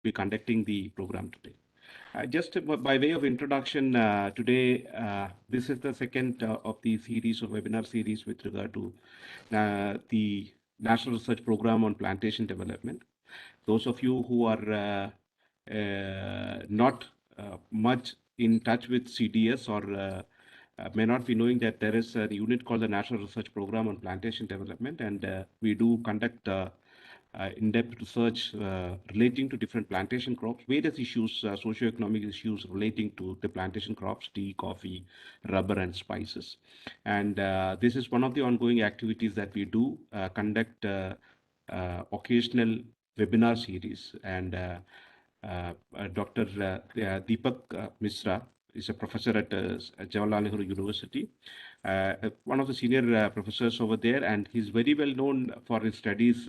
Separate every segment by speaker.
Speaker 1: be conducting the program today. Just by way of introduction, today, this is the second of the series of webinar series with regard to the National Research Program on Plantation Development. Those of you who are not much in touch with CDS or may not be knowing that there is a unit called the National Research Program on Plantation Development, and we do conduct in-depth research relating to different plantation crops, various issues, socioeconomic issues relating to the plantation crops, tea, coffee, rubber, and spices. And this is one of the ongoing activities that we do conduct occasional webinar series. And Dr. Deepak Mishra is a professor at Jawaharlal Nehru University, one of the senior professors over there, and he's very well known for his studies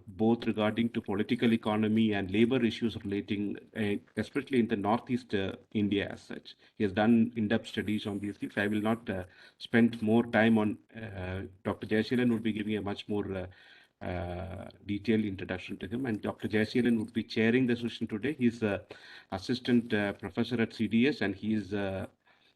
Speaker 1: both regarding to political economy and labor issues relating, especially in the Northeast India as such. He has done in-depth studies on these things. I will not spend more time on Dr. Jayasheelan would be giving a much more detailed introduction to him, and Dr. Jayasheelan would be chairing the session today. He's assistant professor at CDS, and he is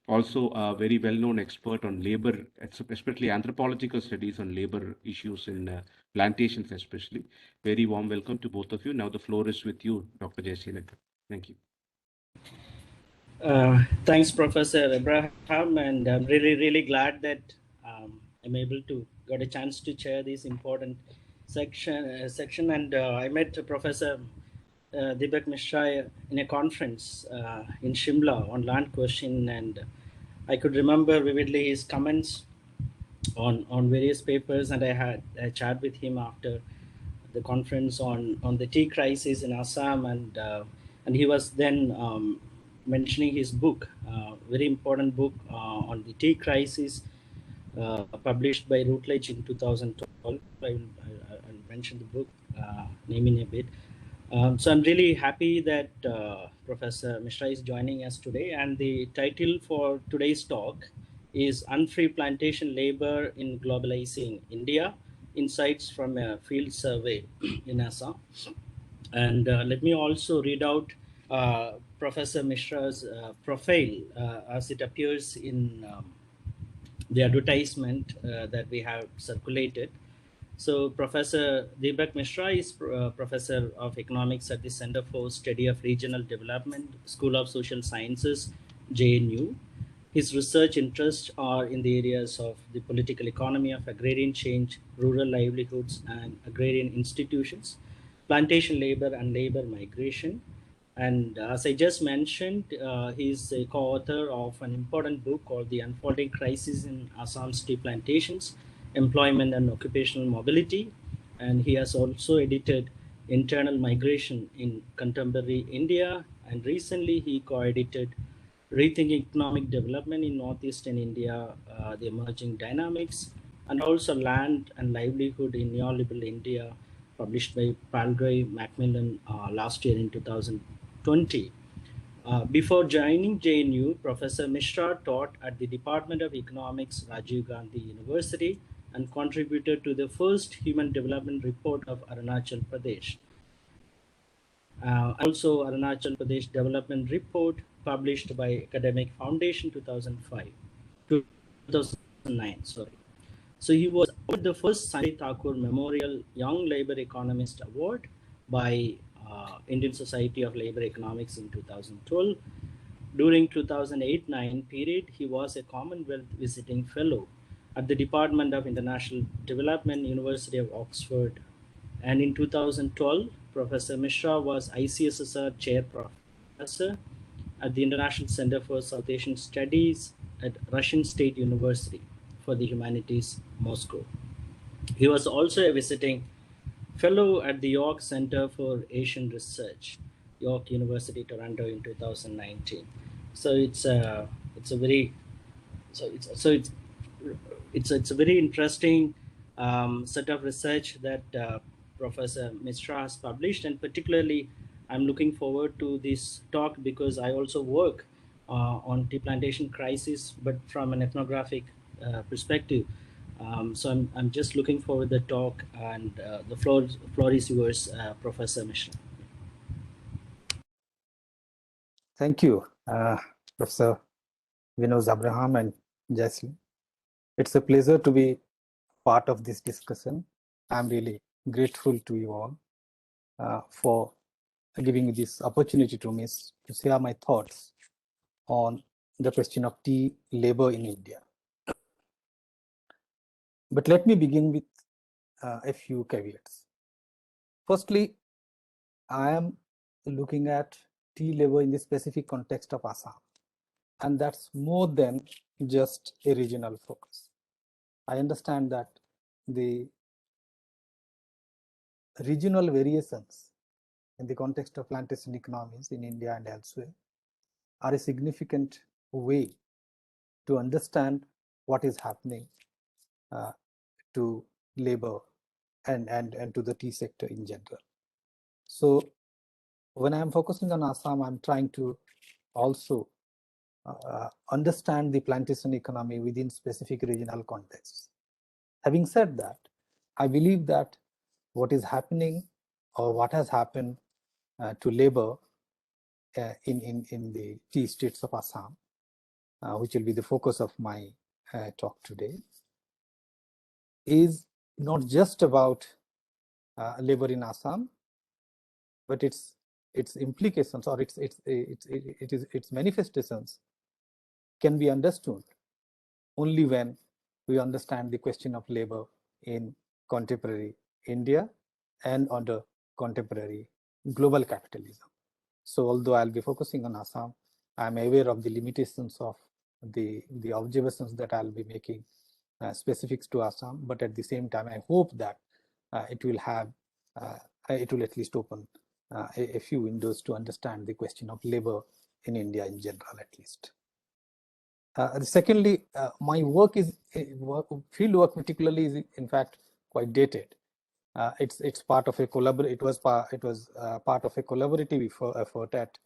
Speaker 1: also a very well-known expert on labor, especially anthropological studies on labor issues in plantations especially. Very warm welcome to both of you. Now the floor is with you, Dr. Jayasheelan. Thank you.
Speaker 2: Thanks, Professor Abraham, and I'm really glad that I'm able to get a chance to chair this important section. And I met Professor Deepak Mishra in a conference in Shimla on land question, and I could remember vividly his comments on various papers, and I had a chat with him after the conference on the tea crisis in Assam, and he was then mentioning his book, very important book on the tea crisis, published by Routledge in 2012. I'll mention the book name in a bit. So I'm really happy that Professor Mishra is joining us today, and the title for today's talk is Unfree Plantation Labor in Globalizing India, Insights from a Field Survey in Assam. And let me also read out Professor Mishra's profile as it appears in the advertisement that we have circulated. So Professor Deepak Mishra is Professor of Economics at the Center for Study of Regional Development, School of Social Sciences, JNU. His research interests are in the areas of the political economy of agrarian change, rural livelihoods and agrarian institutions, plantation labor and labor migration. And as I just mentioned, he's a co-author of an important book called The Unfolding Crisis in Assam's Tea Plantations, Employment and Occupational Mobility. And he has also edited Internal Migration in Contemporary India. And recently he co-edited Rethinking Economic Development in Northeastern India, the Emerging Dynamics, and also Land and Livelihood in Neoliberal India, published by Palgrave Macmillan last year in 2020. Before joining JNU, Professor Mishra taught at the Department of Economics, Rajiv Gandhi University, and contributed to the first Human Development Report of Arunachal Pradesh. Also Arunachal Pradesh Development Report, published by Academic Foundation 2009. So he was awarded the first Sanjay Thakur Memorial Young Labor Economist Award by Indian Society of Labor Economics in 2012. During 2008-9 period, he was a Commonwealth Visiting Fellow at the Department of International Development, University of Oxford. And in 2012, Professor Mishra was ICSSR Chair Professor at the International Center for South Asian Studies at Russian State University for the Humanities, Moscow. He was also a visiting fellow at the York Center for Asian Research, York University, Toronto in 2019. So it's a very interesting set of research that Professor Mishra has published, and particularly I'm looking forward to this talk because I also work on tea plantation crisis, but from an ethnographic perspective. So I'm just looking forward to the talk, and the floor is yours, Professor Mishra.
Speaker 3: Thank you, Professor Vinod Abraham and Jaslyn. It's a pleasure to be part of this discussion. I'm really grateful to you all for giving me this opportunity to share my thoughts on the question of tea labor in India. But let me begin with a few caveats. Firstly, I am looking at tea labor in the specific context of Assam, and that's more than just a regional focus. I understand that the regional variations in the context of plantation economies in India and elsewhere are a significant way to understand what is happening to labor and to the tea sector in general. So when I'm focusing on Assam, I'm trying to also understand the plantation economy within specific regional contexts. Having said that, I believe that what is happening or what has happened to labor in the tea states of Assam, which will be the focus of my talk today, is not just about labor in Assam, but its implications or its manifestations can be understood only when we understand the question of labor in contemporary India and under contemporary global capitalism. So although I'll be focusing on Assam, I'm aware of the limitations of the observations that I'll be making specifics to Assam, but at the same time, I hope that it will at least open a few windows to understand the question of labor in India in general, at least. Secondly, my work is field work particularly is in fact quite dated. It's part of a It was part of a collaborative effort at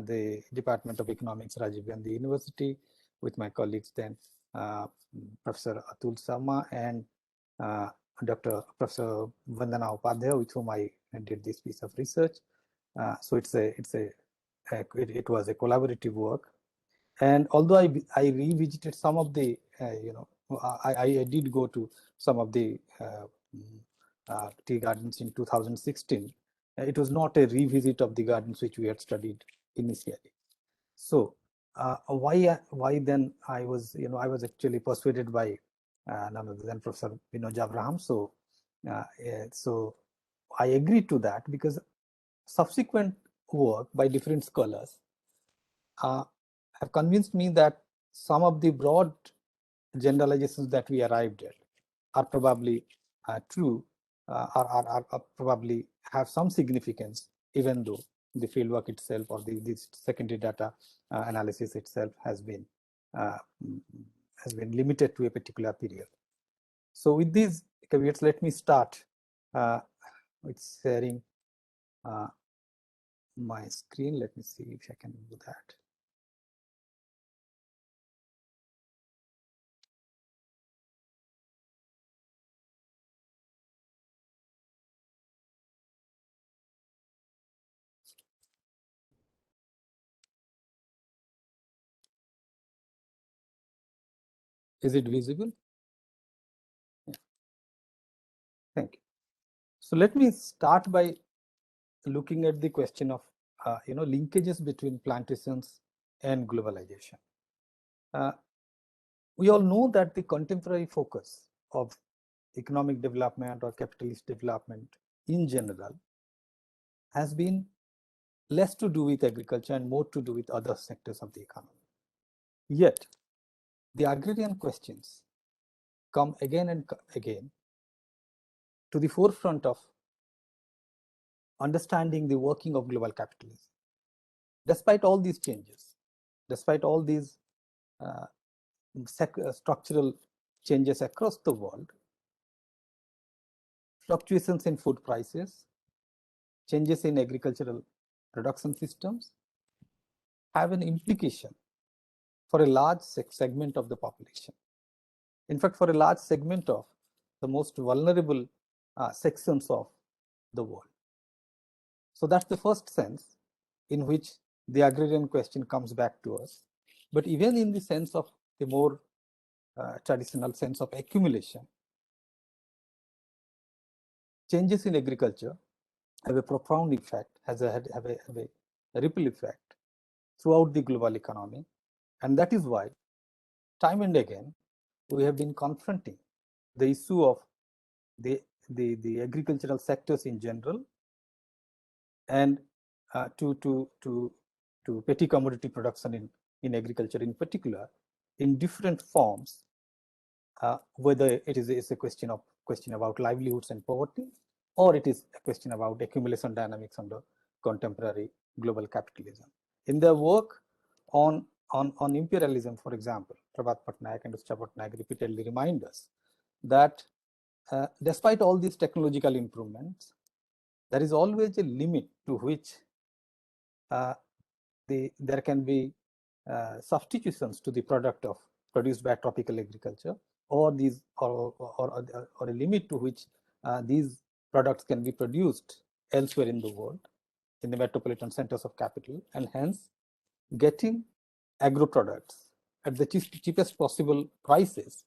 Speaker 3: the Department of Economics, Rajiv Gandhi University, with my colleagues then, Professor Atul Sharma and Professor Vandana Upadhyay, with whom I did this piece of research. So it was a collaborative work. And although I revisited some of the, I did go to some of the tea gardens in 2016. It was not a revisit of the gardens which we had studied initially. So why then I was actually persuaded by none other than Professor Vinod Abraham. So so I agreed to that because subsequent work by different scholars have convinced me that some of the broad generalizations that we arrived at are probably true, are probably have some significance, even though the fieldwork itself or the secondary data analysis itself has been limited to a particular period. So with these caveats, let me start with sharing my screen. Let me see if I can do that. Is it visible? Yeah. Thank you. So let me start by looking at the question of linkages between plantations and globalization. We all know that the contemporary focus of economic development or capitalist development in general has been less to do with agriculture and more to do with other sectors of the economy. Yet, the agrarian questions come again and again to the forefront of understanding the working of global capitalism. Despite all these changes, despite all these structural changes across the world, fluctuations in food prices, changes in agricultural production systems have an implication for a large segment of the population. In fact, for a large segment of the most vulnerable sections of the world. So that's the first sense in which the agrarian question comes back to us. But even in the sense of the more traditional sense of accumulation, changes in agriculture have a profound effect, have a ripple effect throughout the global economy. And that is why time and again we have been confronting the issue of the agricultural sectors in general and to petty commodity production in agriculture in particular in different forms, whether it is a question about livelihoods and poverty, or it is a question about accumulation dynamics under contemporary global capitalism. In their work on imperialism, for example, Prabhat Patnaik and Uscha Patnaik repeatedly remind us that despite all these technological improvements, there is always a limit to which there can be substitutions to the product produced by tropical agriculture, or a limit to which these products can be produced elsewhere in the world, in the metropolitan centers of capital, and hence getting agro products at the cheapest possible prices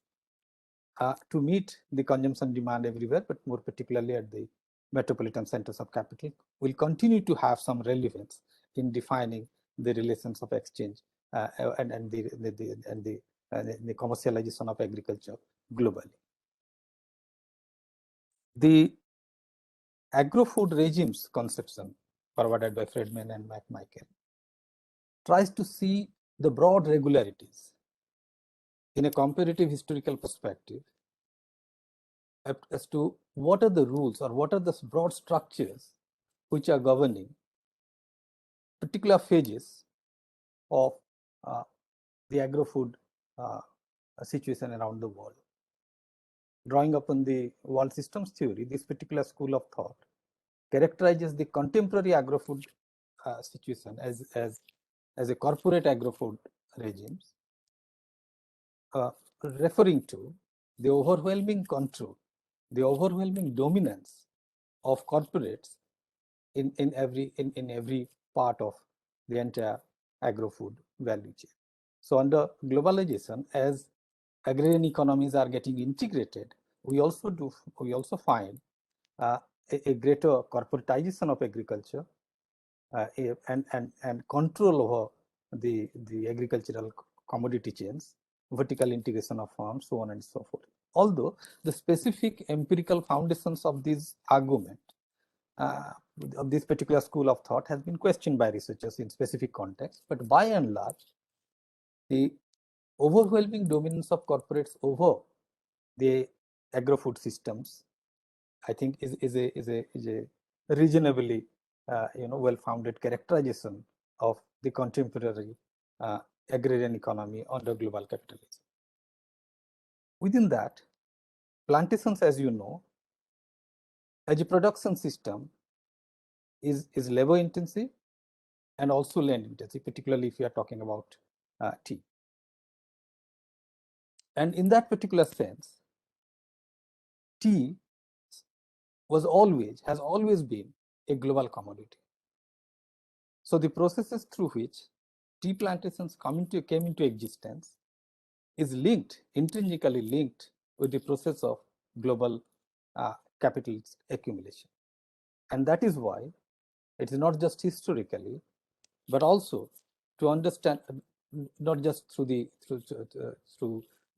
Speaker 3: to meet the consumption demand everywhere, but more particularly at the metropolitan centers of capital, will continue to have some relevance in defining the relations of exchange and the commercialization of agriculture globally. The Agrofood Regimes conception, forwarded by Friedman and McMichael, tries to see the broad regularities in a comparative historical perspective as to what are the rules or what are the broad structures which are governing particular phases of the agro-food situation around the world. Drawing upon the world systems theory, this particular school of thought characterizes the contemporary agro-food situation as a corporate agro-food regimes, referring to the overwhelming control, the overwhelming dominance of corporates in every part of the entire agro-food value chain. So under globalization, as agrarian economies are getting integrated, we also find a greater corporatization of agriculture and control over the agricultural commodity chains, vertical integration of farms, so on and so forth. Although the specific empirical foundations of this argument of this particular school of thought has been questioned by researchers in specific contexts, but by and large, the overwhelming dominance of corporates over the agro-food systems, I think, is a reasonably well-founded characterization of the contemporary agrarian economy under global capitalism. Within that, plantations, as you know, as a production system, is labor intensive and also land intensive, particularly if you are talking about tea. And in that particular sense, tea has always been a global commodity. So the processes through which tea plantations came into existence is intrinsically linked with the process of global capital accumulation. And that is why it is not just historically, but also to understand, not just through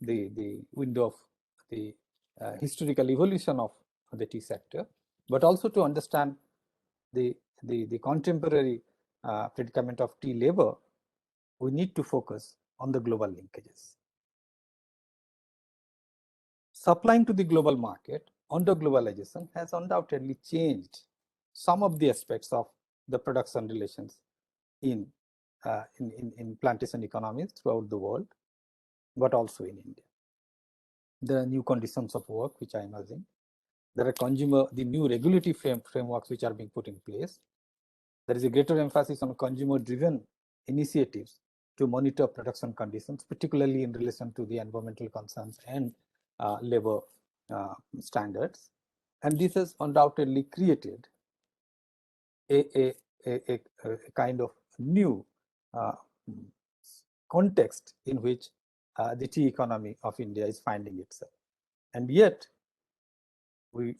Speaker 3: the window of the historical evolution of the tea sector, but also to understand the contemporary predicament of tea labor, we need to focus on the global linkages. Supplying to the global market under globalization has undoubtedly changed some of the aspects of the production relations in plantation economies throughout the world, but also in India. There are new conditions of work which are emerging. There are the new regulatory frameworks which are being put in place. There is a greater emphasis on consumer-driven initiatives to monitor production conditions, particularly in relation to the environmental concerns and labor standards. And this has undoubtedly created a kind of new context in which the tea economy of India is finding itself. And yet,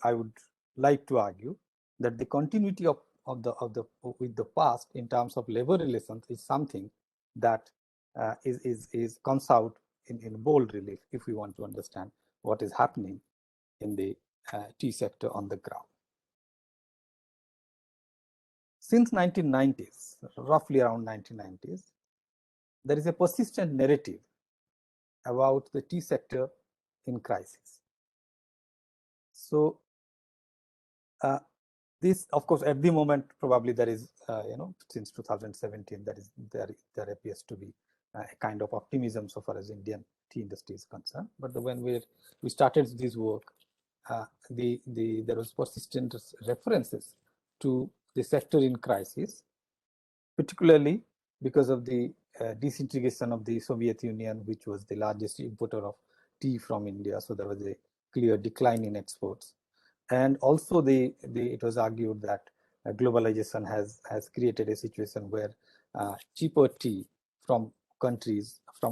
Speaker 3: I would like to argue that the continuity with the past in terms of labor relations is something that comes out in bold relief if we want to understand what is happening in the tea sector on the ground. Since 1990s, roughly around 1990s, there is a persistent narrative about the tea sector in crisis. So this, of course, at the moment, probably there is, since 2017, there appears to be a kind of optimism so far as Indian tea industry is concerned. But when we started this work, there was persistent references to the sector in crisis, particularly because of the disintegration of the Soviet Union, which was the largest importer of tea from India. So there was a clear decline in exports. And also it was argued that globalization has created a situation where cheaper tea from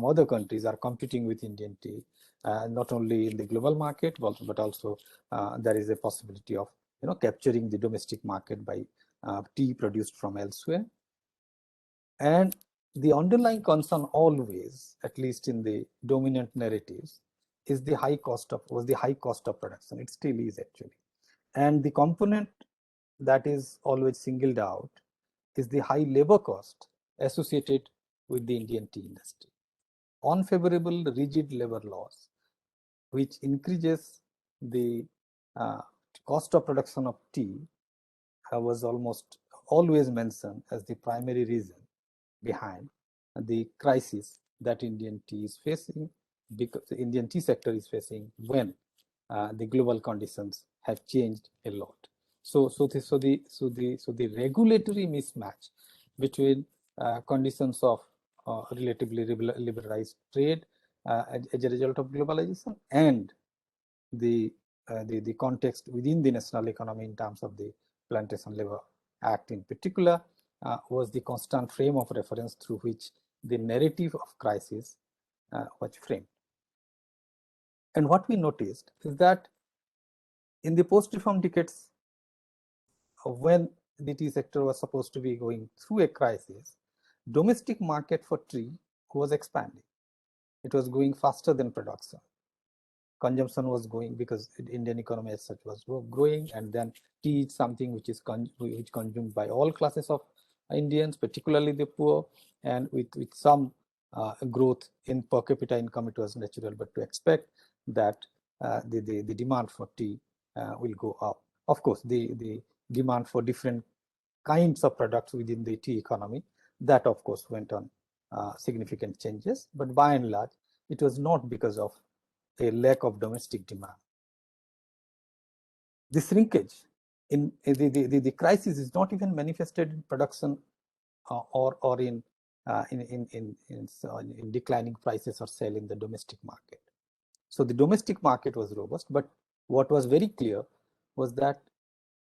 Speaker 3: other countries are competing with Indian tea, not only in the global market, but also there is a possibility of capturing the domestic market by tea produced from elsewhere. And the underlying concern always, at least in the dominant narratives, was the high cost of production. It still is actually. And the component that is always singled out is the high labor cost associated with the Indian tea industry. Unfavorable rigid labor laws, which increases the cost of production of tea, was almost always mentioned as the primary reason behind the crisis that Indian tea is facing, because the Indian tea sector is facing when the global conditions have changed a lot. So the regulatory mismatch between conditions of relatively liberalized trade as a result of globalization and the context within the national economy in terms of the Plantation Labor Act in particular was the constant frame of reference through which the narrative of crisis was framed. And what we noticed is that in the post-reform decades, when the tea sector was supposed to be going through a crisis, domestic market for tea was expanding. It was going faster than production. Consumption was going because the Indian economy as such was growing, and then tea is something which is consumed by all classes of Indians, particularly the poor, and with some growth in per capita income, it was natural, but to expect that the demand for tea will go up. Of course, the demand for different kinds of products within the tea economy, that of course went on significant changes, but by and large, it was not because of a lack of domestic demand. This shrinkage in the crisis is not even manifested in production or in declining prices or sale in the domestic market. So the domestic market was robust, but what was very clear was that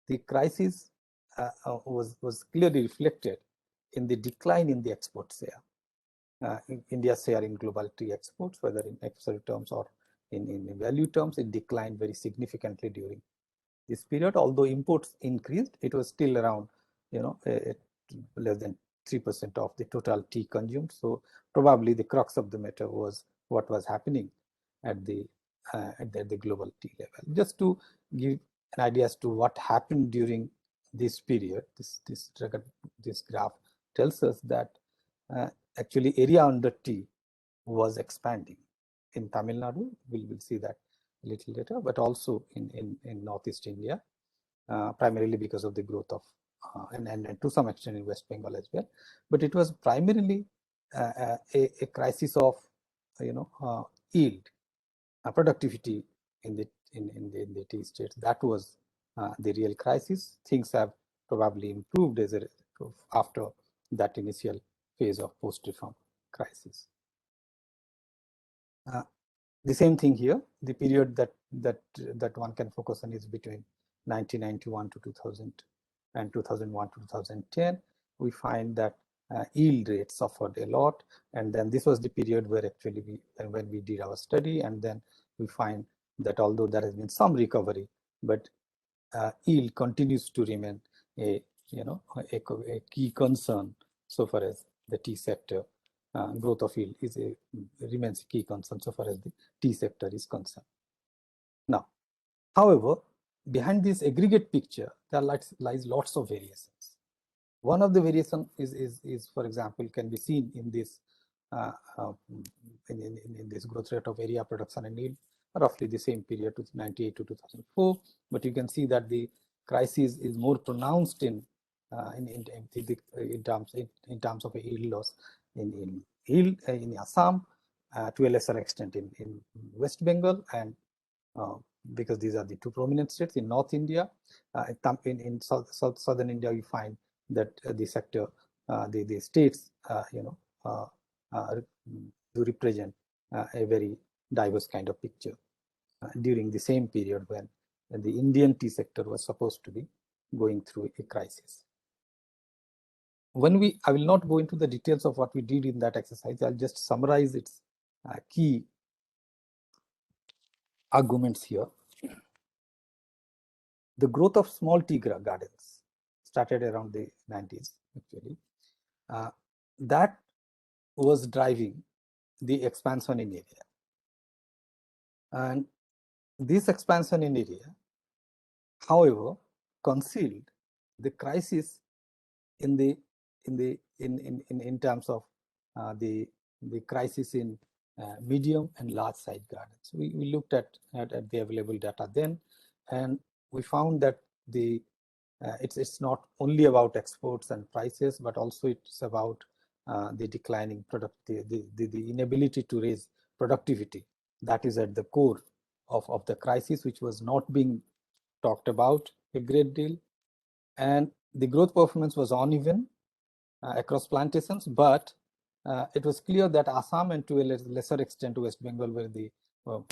Speaker 3: the crisis was clearly reflected in the decline in the export share. India's share in global tea exports, whether in absolute terms or in value terms, it declined very significantly during this period. Although imports increased, it was still around, less than 3% of the total tea consumed. So probably the crux of the matter was what was happening at the global tea level. Just to give an idea as to what happened during this period, this graph tells us that actually area under tea was expanding in Tamil Nadu. We will see that a little later, but also in Northeast India, primarily because of the growth of and to some extent in West Bengal as well. But it was primarily a crisis of yield, productivity in the tea states. That was the real crisis. Things have probably improved after that initial phase of post-reform crisis. The same thing here. The period that one can focus on is between 1991 to 2000 and 2001 to 2010. We find that yield rate suffered a lot. And then this was the period where actually when we did our study, and then we find that although there has been some recovery, but yield continues to remain a key concern so far as the tea sector. Growth of yield remains a key concern so far as the tea sector is concerned. Now, however, behind this aggregate picture, there lies lots of variations. One of the variation is, for example, can be seen in this in this growth rate of area, production, and yield, roughly the same period, 1998 to 2004. But you can see that the crisis is more pronounced in terms of a yield loss in Assam, to a lesser extent in West Bengal, and because these are the two prominent states in North India. In southern India, you find that the sector, the states, do represent a very diverse kind of picture during the same period when the Indian tea sector was supposed to be going through a crisis. I will not go into the details of what we did in that exercise. I'll just summarize its key arguments here. The growth of small tea gardens started around the 90s, actually. That was driving the expansion in area. And this expansion in area, however, concealed the crisis in terms of the crisis in medium and large size gardens. We looked at the available data then, and we found that it's not only about exports and prices, but also it's about the declining the inability to raise productivity. That is at the core of the crisis, which was not being talked about a great deal. And the growth performance was uneven across plantations, but it was clear that Assam and to a lesser extent West Bengal were the,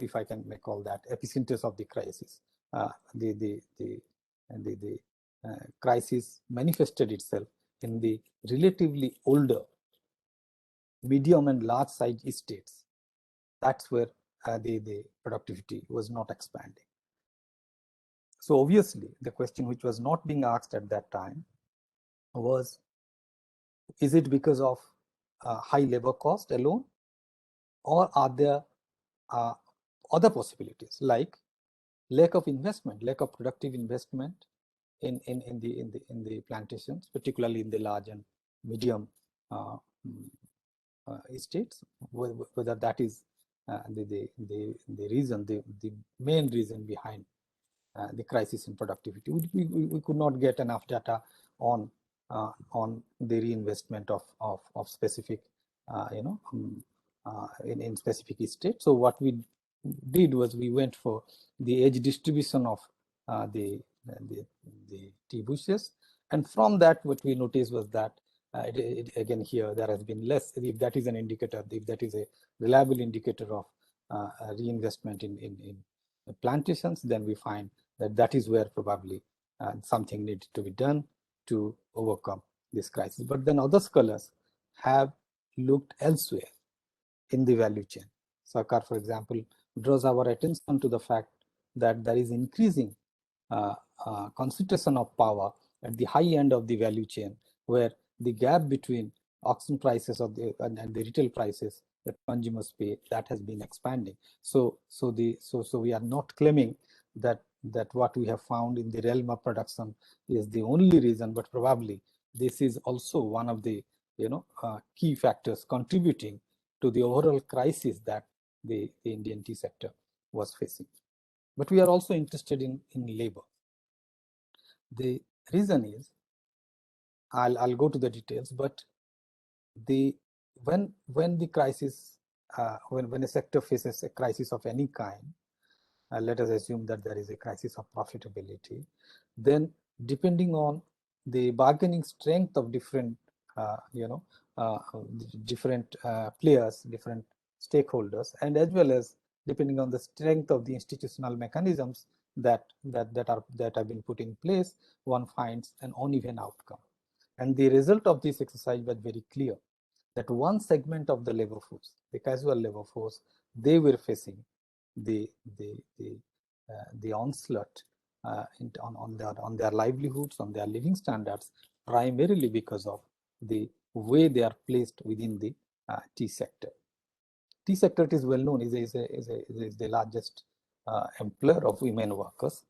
Speaker 3: if I can call that, epicenters of the crisis. The crisis manifested itself in the relatively older medium and large size estates. That's where the productivity was not expanding. So obviously the question which was not being asked at that time was, is it because of high labor cost alone, or are there other possibilities like lack of investment, lack of productive investment in the plantations, particularly in the large and medium estates, whether that is the reason, the main reason behind the crisis in productivity. We could not get enough data on the reinvestment of specific in specific estates. So what we did was we went for the age distribution of the tea bushes, and from that what we noticed was that again here there has been less. If that is an indicator, if that is a reliable indicator of reinvestment in plantations, then we find that is where probably something needed to be done to overcome this crisis. But then other scholars have looked elsewhere in the value chain. Sarkar, for example, draws our attention to the fact that there is increasing concentration of power at the high end of the value chain, where the gap between auction prices of and the retail prices that consumers pay, that has been expanding. So we are not claiming that what we have found in the realm of production is the only reason, but probably this is also one of the key factors contributing to the overall crisis that the Indian tea sector was facing. But we are also interested in labor. The reason is, I'll go to the details, but when the crisis, when a sector faces a crisis of any kind, let us assume that there is a crisis of profitability, then depending on the bargaining strength of different different players, different stakeholders, and as well as depending on the strength of the institutional mechanisms that have been put in place, one finds an uneven outcome. And the result of this exercise was very clear, that one segment of the labor force, the casual labor force, they were facing the onslaught on their livelihoods, on their living standards, primarily because of the way they are placed within the tea sector. Tea sector, it is well known, is the largest employer of women workers,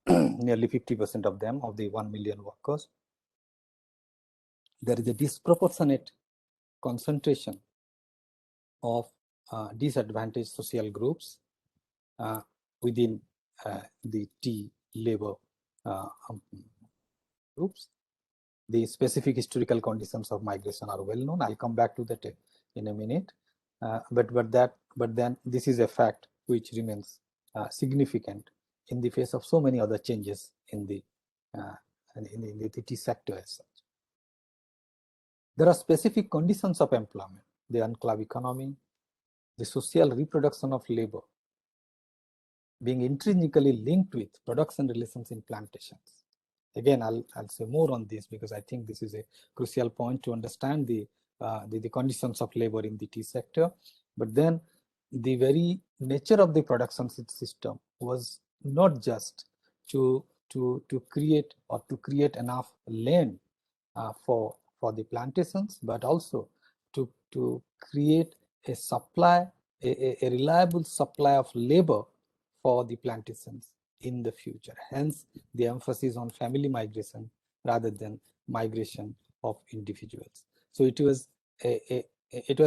Speaker 3: nearly 50% of them, of the 1 million workers. There is a disproportionate concentration of disadvantaged social groups within the tea labor groups. The specific historical conditions of migration are well known. I'll come back to that in a minute. But then this is a fact which remains significant in the face of so many other changes in the tea sector as such. There are specific conditions of employment, the enclave economy, the social reproduction of labor being intrinsically linked with production relations in plantations. Again, I'll say more on this because I think this is a crucial point to understand the conditions of labor in the tea sector. But then the very nature of the production system was not just to create enough land for the plantations, but also to create a supply, a reliable supply of labor for the plantations in the future. Hence, the emphasis on family migration rather than migration of individuals. So it was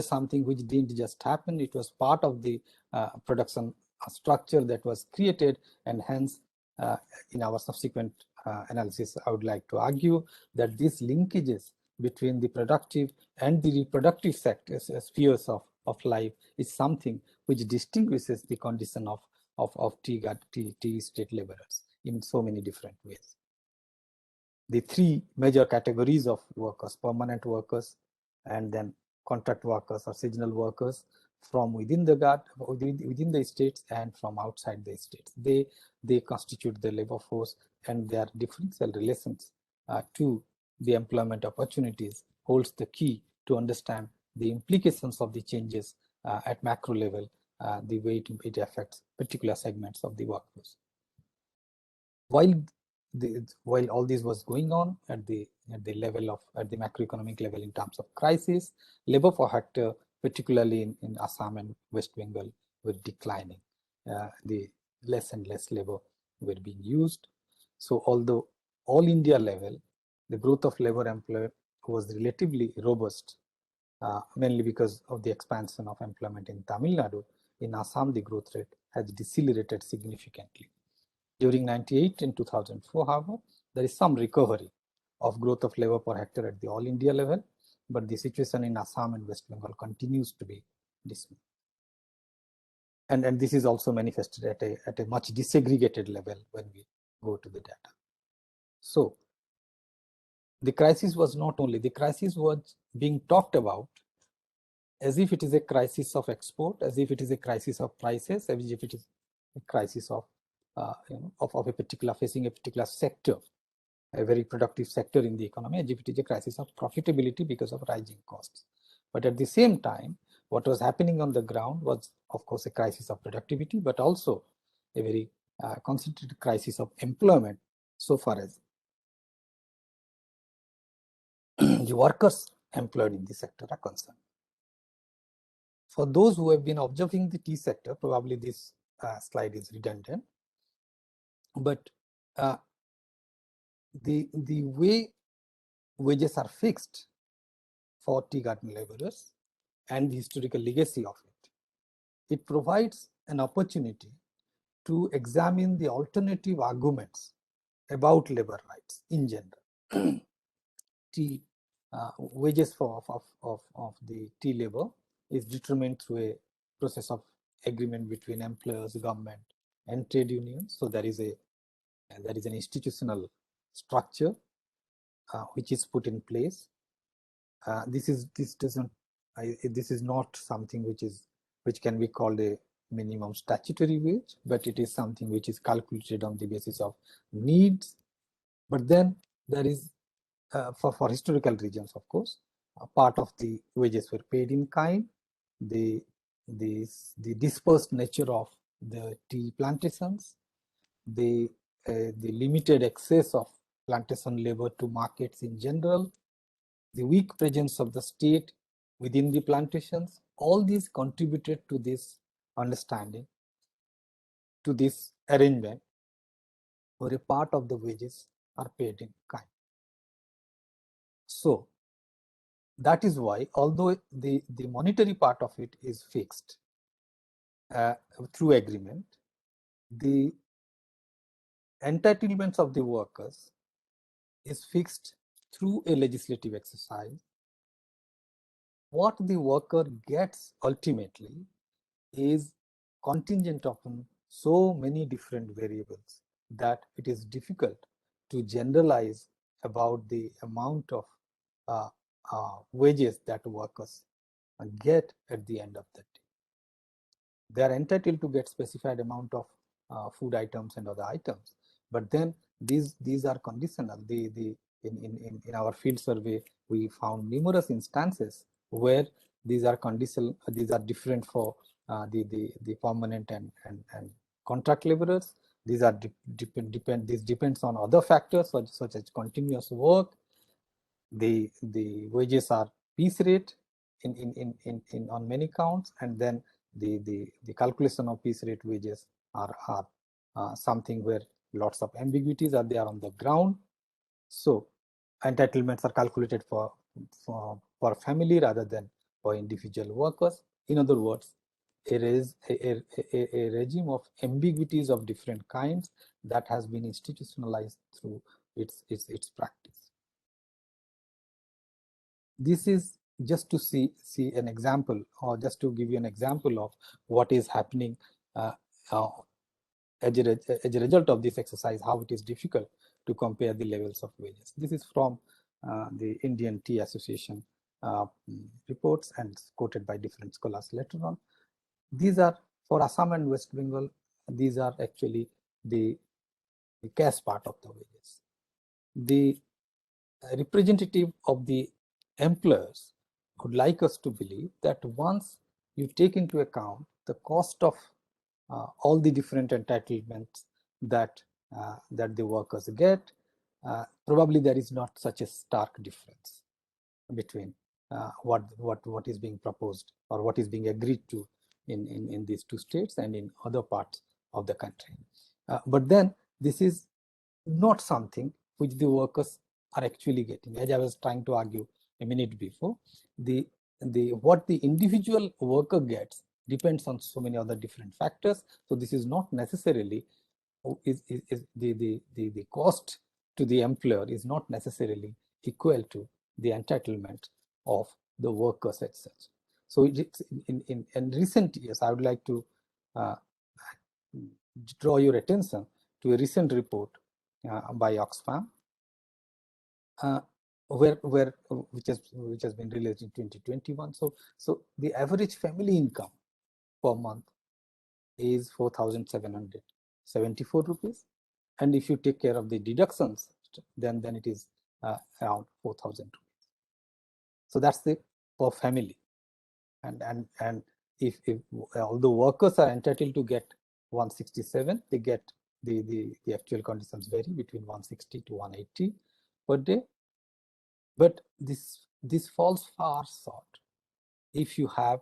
Speaker 3: something which didn't just happen. It was part of the production structure that was created, and hence, in our subsequent analysis, I would like to argue that these linkages between the productive and the reproductive sectors, spheres of life, is something which distinguishes the condition of tea estate laborers in so many different ways. The three major categories of workers: permanent workers, and then contract workers or seasonal workers from within the states and from outside the states. They constitute the labor force, and their differential relations to the employment opportunities holds the key to understand the implications of the changes at macro level, the way it affects particular segments of the workforce. While all this was going on at the macroeconomic level in terms of crisis, labor per hectare, particularly in Assam and West Bengal, were declining. The less and less labor were being used. So although all India level, the growth of labor employment was relatively robust, mainly because of the expansion of employment in Tamil Nadu, in Assam the growth rate has decelerated significantly. During 98 and 2004, however, there is some recovery of growth of labor per hectare at the all India level, but the situation in Assam and West Bengal continues to be dismal. And this is also manifested at a much disaggregated level when we go to the data. So the crisis was being talked about as if it is a crisis of export, as if it is a crisis of prices, as if it is a crisis of facing a particular sector, a very productive sector in the economy, as if it is a crisis of profitability because of rising costs. But at the same time, what was happening on the ground was, of course, a crisis of productivity, but also a very concentrated crisis of employment, so far as the workers employed in the sector are concerned. For those who have been observing the tea sector, probably this slide is redundant, but the way wages are fixed for tea garden laborers and the historical legacy of it provides an opportunity to examine the alternative arguments about labor rights in general. Wages of the tea labor is determined through a process of agreement between employers, government, and trade unions. So there is an institutional structure which is put in place. This is not something which can be called a minimum statutory wage, but it is something which is calculated on the basis of needs. But then there is for historical regions, of course, part of the wages were paid in kind. The dispersed nature of the tea plantations, the limited access of plantation labor to markets in general, the weak presence of the state within the plantations, all these contributed to this understanding, to this arrangement, where a part of the wages are paid in kind. So that is why, although the monetary part of it is fixed through agreement, the entitlements of the workers is fixed through a legislative exercise. What the worker gets ultimately is contingent upon so many different variables that it is difficult to generalize about the amount of wages that workers get at the end of the day. They are entitled to get specified amount of food items and other items, but then these are conditional. In our field survey, we found numerous instances where these are conditional. These are different for the permanent and contract laborers. These are this depends on other factors such as continuous work. The wages are piece rate in on many counts, and then the calculation of piece rate wages are something where lots of ambiguities are there on the ground. So entitlements are calculated for family rather than for individual workers. In other words, it is a regime of ambiguities of different kinds that has been institutionalized through its practice. This is just to see an example, or just to give you an example of what is happening as a result of this exercise, how it is difficult to compare the levels of wages. This is from the Indian Tea Association reports and quoted by different scholars later on. These are for Assam and West Bengal. These are actually the cash part of the wages. The representative of the employers would like us to believe that once you take into account the cost of all the different entitlements that the workers get, probably there is not such a stark difference between what is being proposed or what is being agreed to in these two states and in other parts of the country. But then this is not something which the workers are actually getting. As I was trying to argue a minute before, what the individual worker gets depends on so many other different factors. So this is not necessarily the cost to the employer is not necessarily equal to the entitlement of the workers as such. So in recent years, I would like to draw your attention to a recent report by Oxfam, which has been released in 2021. So the average family income per month is 4,774 rupees, and if you take care of the deductions, then it is around 4,000 rupees. So that's the per family, and if although workers are entitled to get 167, they get the actual conditions vary between 160 to 180 per day. But this falls far short if you have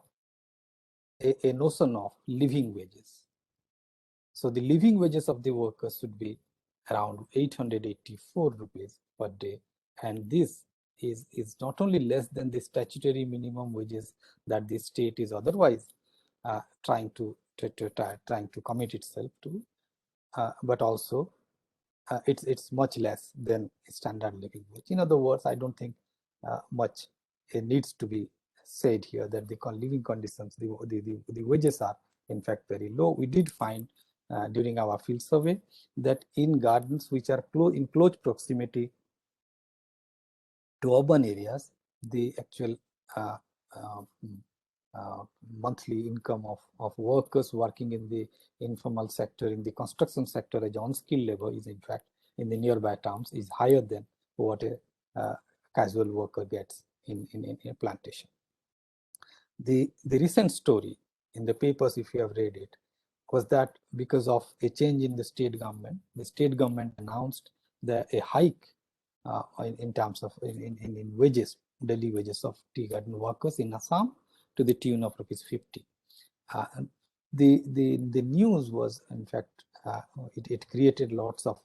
Speaker 3: a notion of living wages. So the living wages of the workers should be around 884 rupees per day, and this is not only less than the statutory minimum wages that the state is otherwise trying to commit itself to, but also it's much less than standard living wage. In other words, I don't think much needs to be said here that the living conditions, the wages are in fact very low. We did find during our field survey that in gardens which are in close proximity to urban areas, the actual monthly income of workers working in the informal sector, in the construction sector as unskilled labor, is in fact in the nearby towns is higher than what casual worker gets in a plantation. The recent story in the papers, if you have read it, was that because of a change in the state government announced a hike in terms of in wages, daily wages of tea garden workers in Assam to the tune of ₹50. The news was, in fact, it created lots of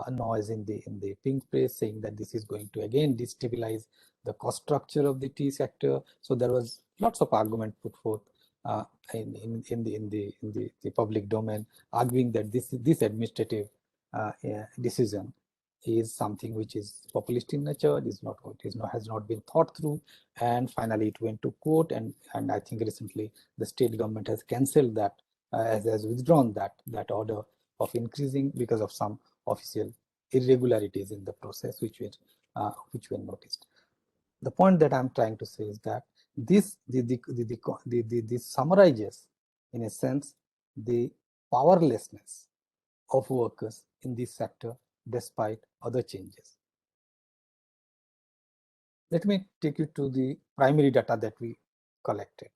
Speaker 3: noise in the pink press, saying that this is going to again destabilize the cost structure of the tea sector. So there was lots of argument put forth in the public domain, arguing that this administrative decision is something which is populist in nature, has not been thought through, and finally it went to court, and I think recently the state government has cancelled that, has withdrawn that order of increasing because of some official irregularities in the process which were noticed. The point that I'm trying to say is that this summarizes, in a sense, the powerlessness of workers in this sector despite other changes. Let me take you to the primary data that we collected,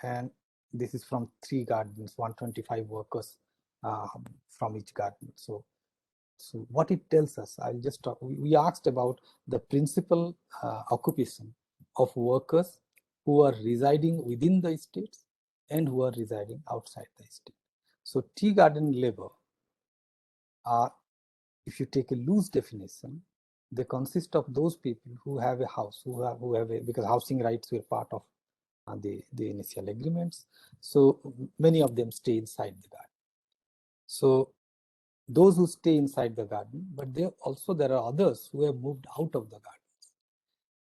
Speaker 3: and this is from 3 gardens, 125 workers from each garden. So what it tells us, I'll just talk. We asked about the principal occupation of workers who are residing within the estates and who are residing outside the estate. So tea garden labor are, if you take a loose definition, they consist of those people who have a house, because housing rights were part of the initial agreements. So many of them stay inside the garden. So those who stay inside the garden, but there are others who have moved out of the gardens,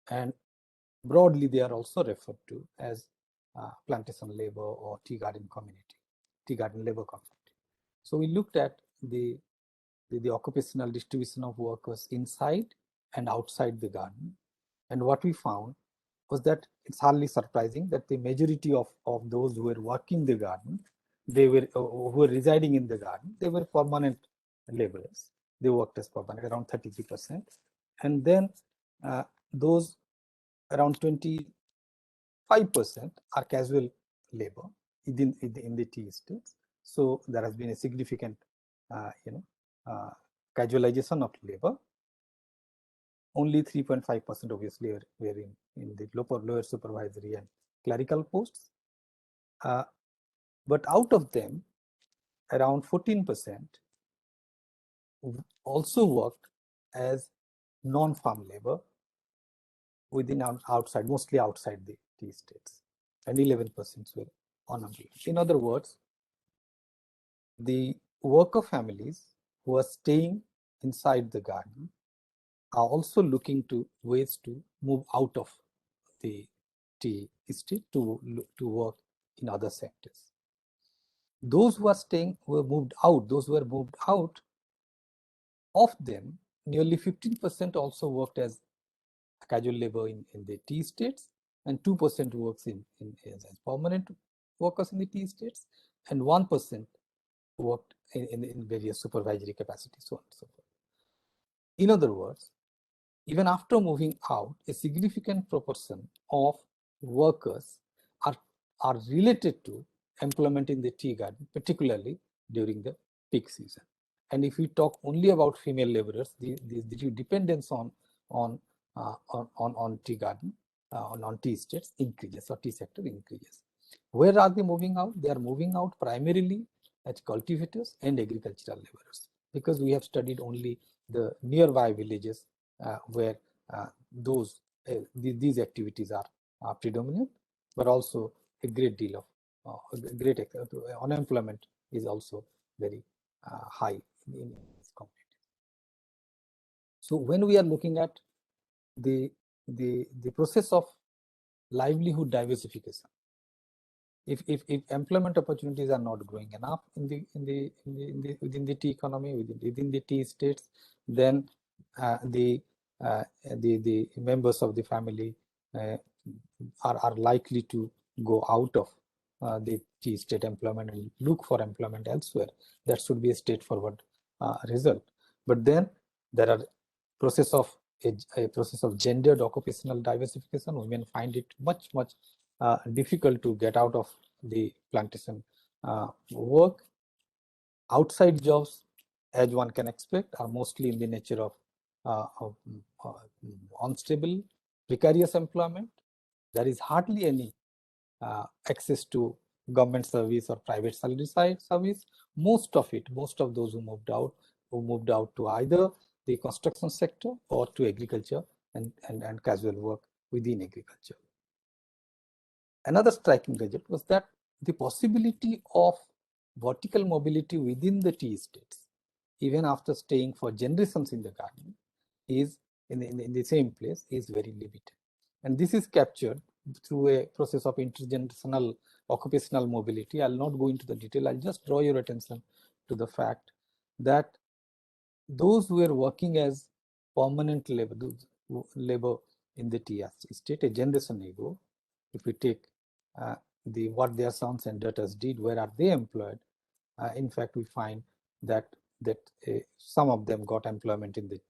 Speaker 3: and broadly they are also referred to as plantation labor or tea garden labor community. So we looked at the occupational distribution of workers inside and outside the garden, and what we found was that it's hardly surprising that the majority of those who were working the garden, who were residing in the garden, they were permanent laborers. They worked as permanent, around 33%, and then those around 25% are casual labor in the tea estates. So there has been a significant casualization of labor. Only 3.5% obviously were in the lower supervisory and clerical posts. But out of them, around 14% also worked as non-farm labor within outside, mostly outside the tea estates, and 11% were unemployed. In other words, the worker families who are staying inside the garden are also looking to ways to move out of the tea estate to work in other sectors. Those who were moved out, of them, nearly 15% also worked as casual labor in the tea estates, and 2% works as permanent workers in the tea estates, and 1% worked in various supervisory capacities, so on and so forth. In other words, even after moving out, a significant proportion of workers are related to employment in the tea garden, particularly during the peak season. And if we talk only about female laborers, the dependence on tea garden, on tea estates increases, or tea sector increases. Where are they moving out? They are moving out primarily as cultivators and agricultural laborers, because we have studied only the nearby villages where these activities are predominant, but also a great deal of unemployment is also very high in this community. So when we are looking at the process of livelihood diversification, if employment opportunities are not growing enough within the tea economy, within the tea estates, then the members of the family are likely to go out of the tea estate employment and look for employment elsewhere. That should be a straightforward result. But then there are process of a process of gendered occupational diversification. Women find it much difficult to get out of the plantation work. Outside jobs, as one can expect, are mostly in the nature of unstable, precarious employment. There is hardly any access to government service or private salary side service. Most of those who moved out to either the construction sector or to agriculture and casual work within agriculture. Another striking result was that the possibility of vertical mobility within the tea estates, even after staying for generations in the garden, is in the same place, is very limited. And this is captured through a process of intergenerational occupational mobility. I'll not go into the detail. I'll just draw your attention to the fact that those who are working as permanent labor in the tea estate a generation ago, if we take what their sons and daughters did, where are they employed? In fact, we find that some of them got employment in the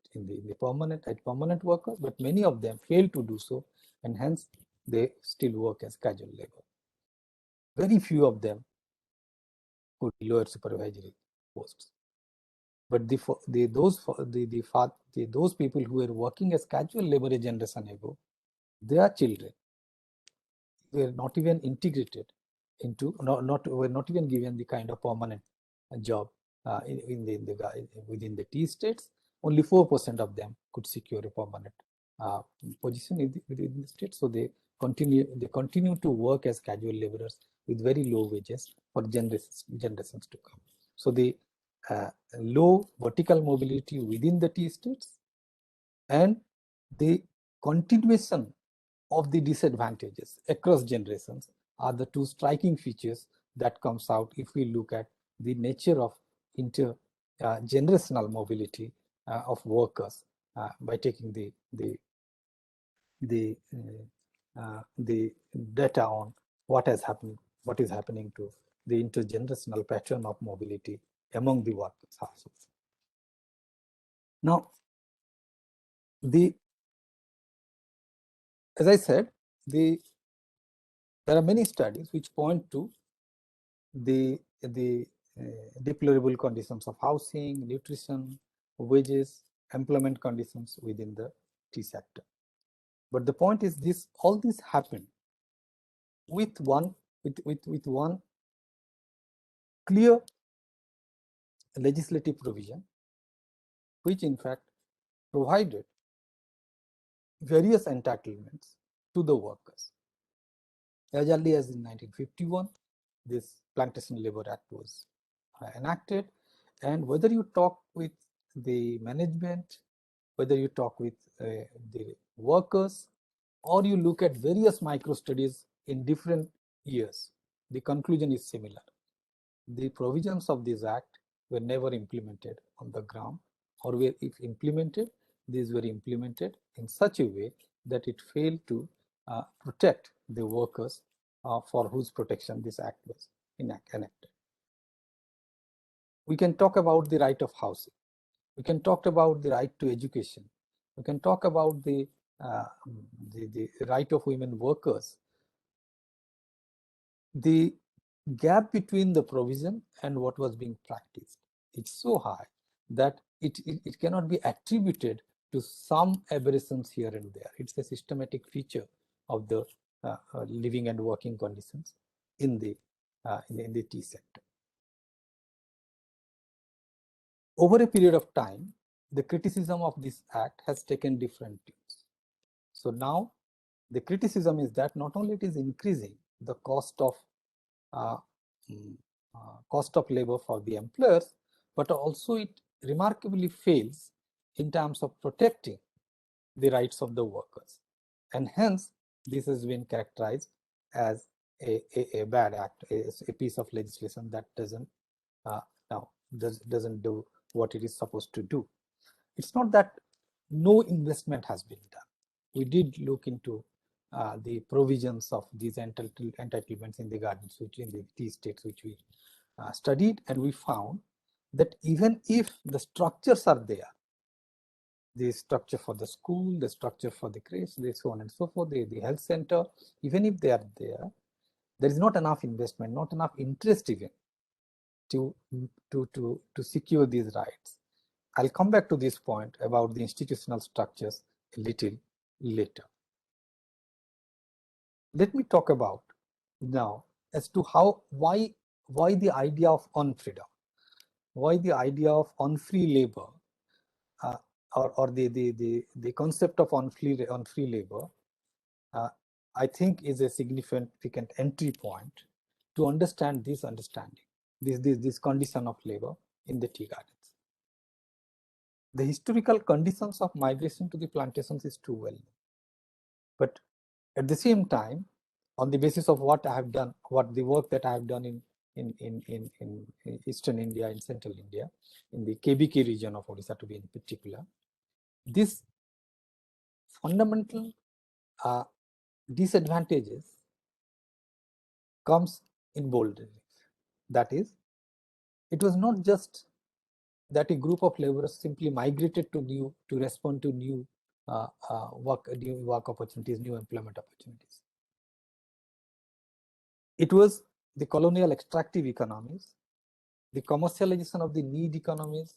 Speaker 3: permanent workers, but many of them failed to do so, and hence they still work as casual labor. Very few of them could be lower supervisory posts. But those people who were working as casual labor a generation ago, their children were not even integrated into, were not even given the kind of permanent job within the tea states. Only 4% of them could secure a permanent position within the state. So they continue to work as casual laborers with very low wages for generations to come. So the low vertical mobility within the tea states and the continuation of the disadvantages across generations are the two striking features that comes out if we look at the nature of intergenerational mobility of workers by taking the data on what is happening to the intergenerational pattern of mobility among the workers households. Now, as I said, there are many studies which point to the deplorable conditions of housing, nutrition, wages, employment conditions within the tea sector. But the point is all this happened with one clear legislative provision, which in fact provided various entitlements to the workers. As early as in 1951, this Plantation Labor Act was enacted, and whether you talk with the management, whether you talk with the workers, or you look at various micro studies in different years, the conclusion is similar. The provisions of this act were never implemented on the ground, or were, if implemented, these were implemented in such a way that it failed to protect the workers for whose protection this act was enacted. We can talk about the right of housing. We can talk about the right to education. We can talk about the right of women workers. The gap between the provision and what was being practiced, it's so high that it cannot be attributed to some aberrations here and there. It's a systematic feature of the living and working conditions in the tea sector. Over a period of time, the criticism of this act has taken different tunes. So now the criticism is that not only it is increasing the cost of labor for the employers, but also it remarkably fails in terms of protecting the rights of the workers. And hence, this has been characterized as a bad act, a piece of legislation that doesn't do what it is supposed to do. It's not that no investment has been done. We did look into the provisions of these entitlements in the gardens, which in the tea states, which we studied, and we found that even if the structures are there, the structure for the school, the structure for the creche, so on and so forth, the health center. Even if they are there, there is not enough investment, not enough interest even to secure these rights. I'll come back to this point about the institutional structures a little later. Let me talk about now as to why the idea of unfreedom, why the idea of unfree labor, or the concept of unfree labor, I think is a significant entry point to understand this condition of labor in the tea gardens. The historical conditions of migration to the plantations is too well known. But at the same time, on the basis of what I have done, what the work that I have done in Eastern India, in Central India, in the KBK region of Odisha to be in particular, this fundamental disadvantages comes in bold relief. That is, it was not just that a group of laborers simply migrated to respond to new work opportunities, new employment opportunities. It was the colonial extractive economies, the commercialization of the need economies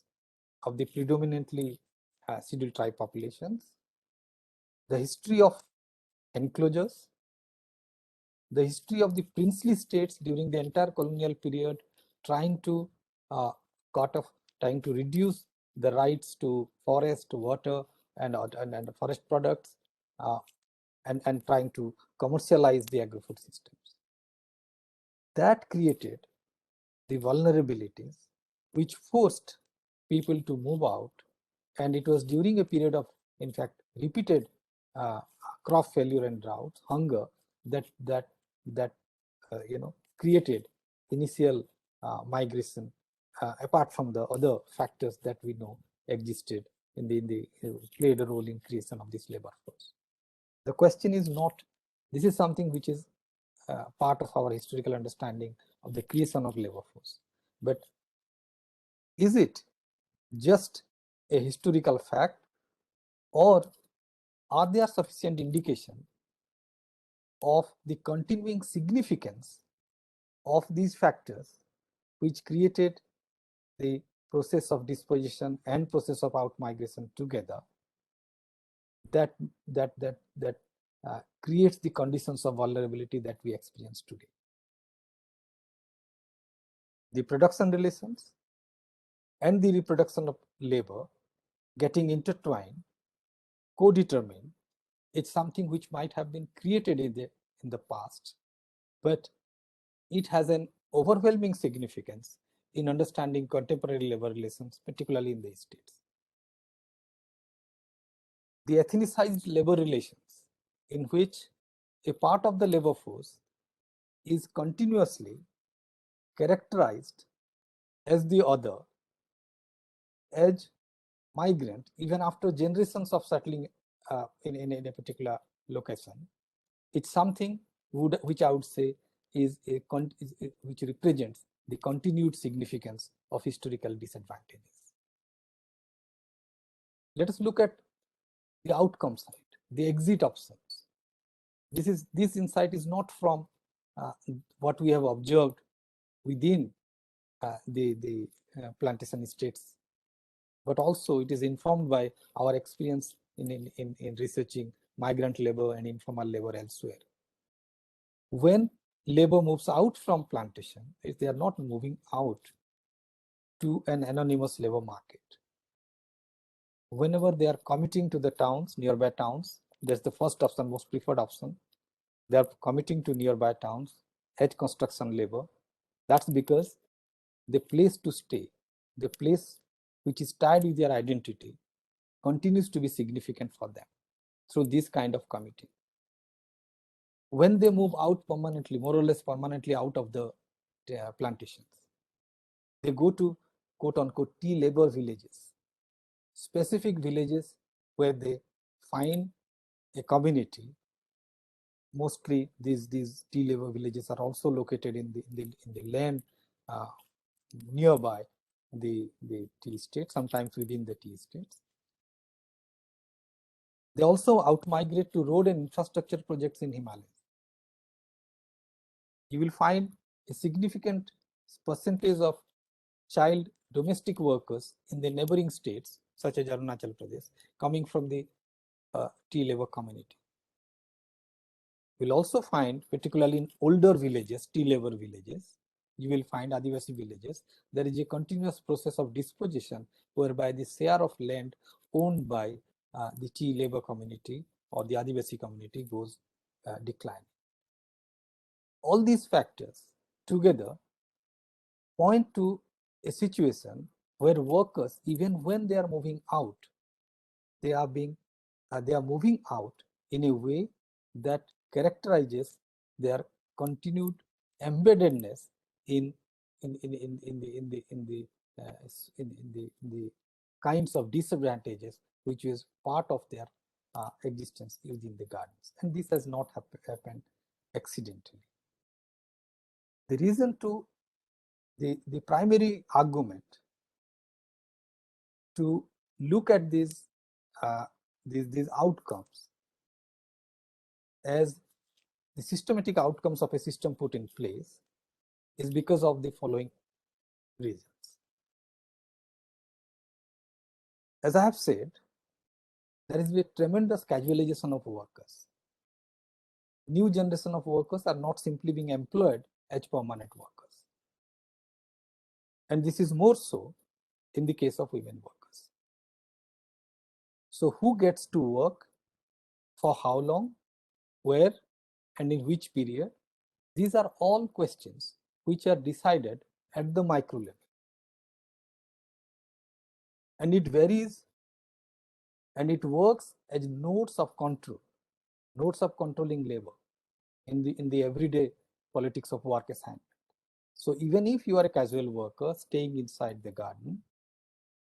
Speaker 3: of the predominantly scheduled tribe populations, the history of enclosures, the history of the princely states during the entire colonial period, trying to reduce the rights to forest, water, and forest products, and trying to commercialize the agri-food systems. That created the vulnerabilities which forced people to move out, and it was during a period of, in fact, repeated crop failure and droughts, hunger, that created initial migration, apart from the other factors that we know existed played a role in creation of this labor force. The question is not, this is something which is part of our historical understanding of the creation of labor force, but is it just a historical fact, or are there sufficient indication of the continuing significance of these factors which created the process of disposition and process of out migration together, that creates the conditions of vulnerability that we experience today? The production relations and the reproduction of labor getting intertwined, co-determined, it's something which might have been created in the past, but it has an overwhelming significance in understanding contemporary labor relations, particularly in the states. The ethnicized labor relations, in which a part of the labor force is continuously characterized as the other, as migrant, even after generations of settling in a particular location, it's something which I would say is which represents the continued significance of historical disadvantages. Let us look at the outcome side, the exit options. This insight is not from what we have observed within the plantation states, but also it is informed by our experience in researching migrant labor and informal labor elsewhere. When labor moves out from plantation, they are not moving out to an anonymous labor market. Whenever they are committing to the towns, nearby towns, that's the first option, most preferred option. They are committing to nearby towns as construction labor. That's because the place to stay, the place which is tied with their identity, continues to be significant for them through this kind of committing. When they move out permanently, more or less permanently out of the plantations, they go to quote-unquote tea labor villages, specific villages where they find a community. Mostly these tea labor villages are also located in the land nearby the tea estate, sometimes within the tea estates. They also outmigrate to road and infrastructure projects in Himalayas. You will find a significant percentage of child domestic workers in the neighboring states, such as Arunachal Pradesh, coming from the tea labor community. You'll also find, particularly in older villages, tea labor villages, you will find Adivasi villages, there is a continuous process of disposition whereby the share of land owned by the tea labor community or the Adivasi community goes declining. All these factors together point to a situation where workers, even when they are moving out, they are moving out in a way that characterizes their continued embeddedness in the kinds of disadvantages which is part of their existence within the gardens, and this has not happened accidentally. The reason to the primary argument to look at these outcomes as the systematic outcomes of a system put in place is because of the following reasons. As I have said, there is a tremendous casualization of workers. New generation of workers are not simply being employed as permanent workers. And this is more so in the case of women workers. So who gets to work, for how long, where, and in which period? These are all questions which are decided at the micro level. And it varies and it works as nodes of control, nodes of controlling labor in the everyday politics of work assignment. So even if you are a casual worker staying inside the garden,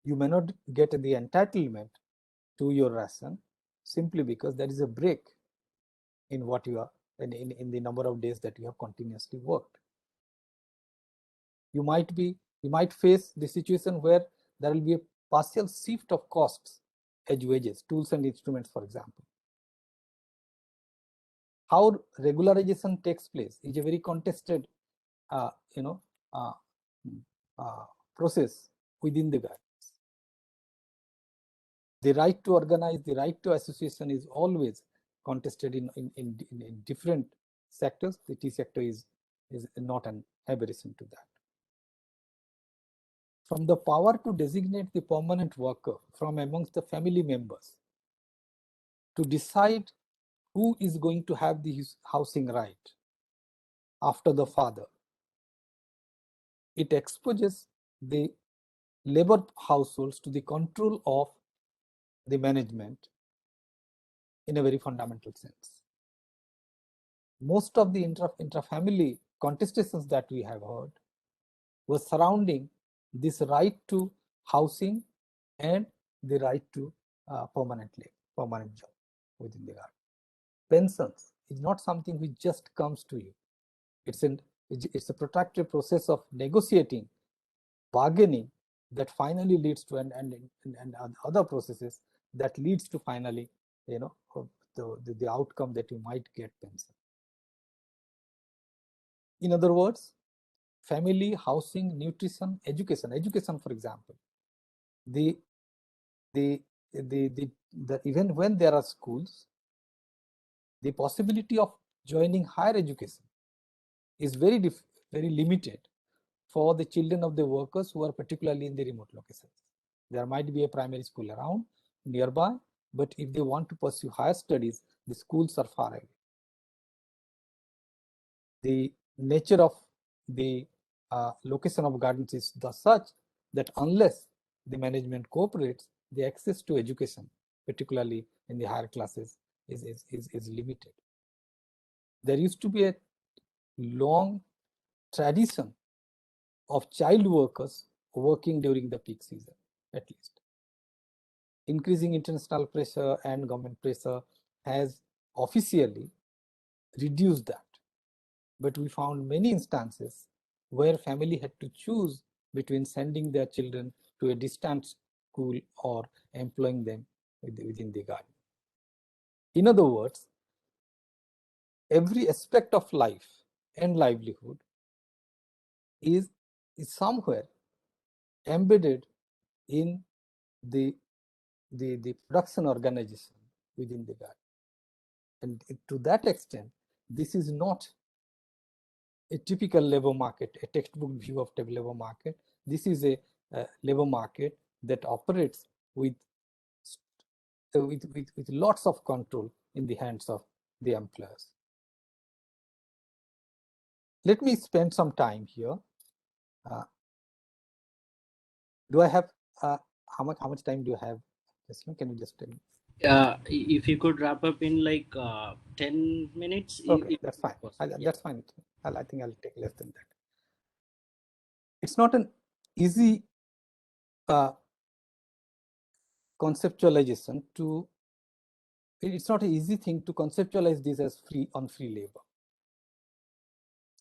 Speaker 3: you may not get the entitlement to your ration simply because there is a break in what you are in the number of days that you have continuously worked. You might face the situation where there will be a partial shift of costs as wages, tools and instruments, for example. How regularization takes place is a very contested, process within the gardens. The right to organize, the right to association is always contested in different sectors. The tea sector is not an aberration to that. From the power to designate the permanent worker from amongst the family members to decide who is going to have the housing right after the father, it exposes the labor households to the control of the management in a very fundamental sense. Most of the intra-family contestations that we have heard were surrounding this right to housing and the right to permanent job within the garden. Pensions is not something which just comes to you. It's a protracted process of negotiating, bargaining that finally leads to and other processes that leads to finally, the outcome that you might get pension. In other words, family, housing, nutrition, education, for example, even when there are schools, the possibility of joining higher education is very limited for the children of the workers who are particularly in the remote locations. There might be a primary school around nearby, but if they want to pursue higher studies, the schools are far away. The nature of the location of gardens is thus such that unless the management cooperates, the access to education, particularly in the higher classes, is limited. There used to be a long tradition of child workers working during the peak season, at least. Increasing international pressure and government pressure has officially reduced that. But we found many instances where family had to choose between sending their children to a distant school or employing them within the garden. In other words, every aspect of life and livelihood is somewhere embedded in the production organization within the garden. And to that extent, this is not a typical labor market, a textbook view of the labor market. This is a labor market that operates with lots of control in the hands of the employers. Let me spend some time here. Do I have how much time do you have? Can you just tell me?
Speaker 2: If you could wrap up in like 10 minutes.
Speaker 3: Okay, that's fine. That's fine. I think I'll take less than that. It's not an easy conceptualization to. It's not an easy thing to conceptualize this as free labor.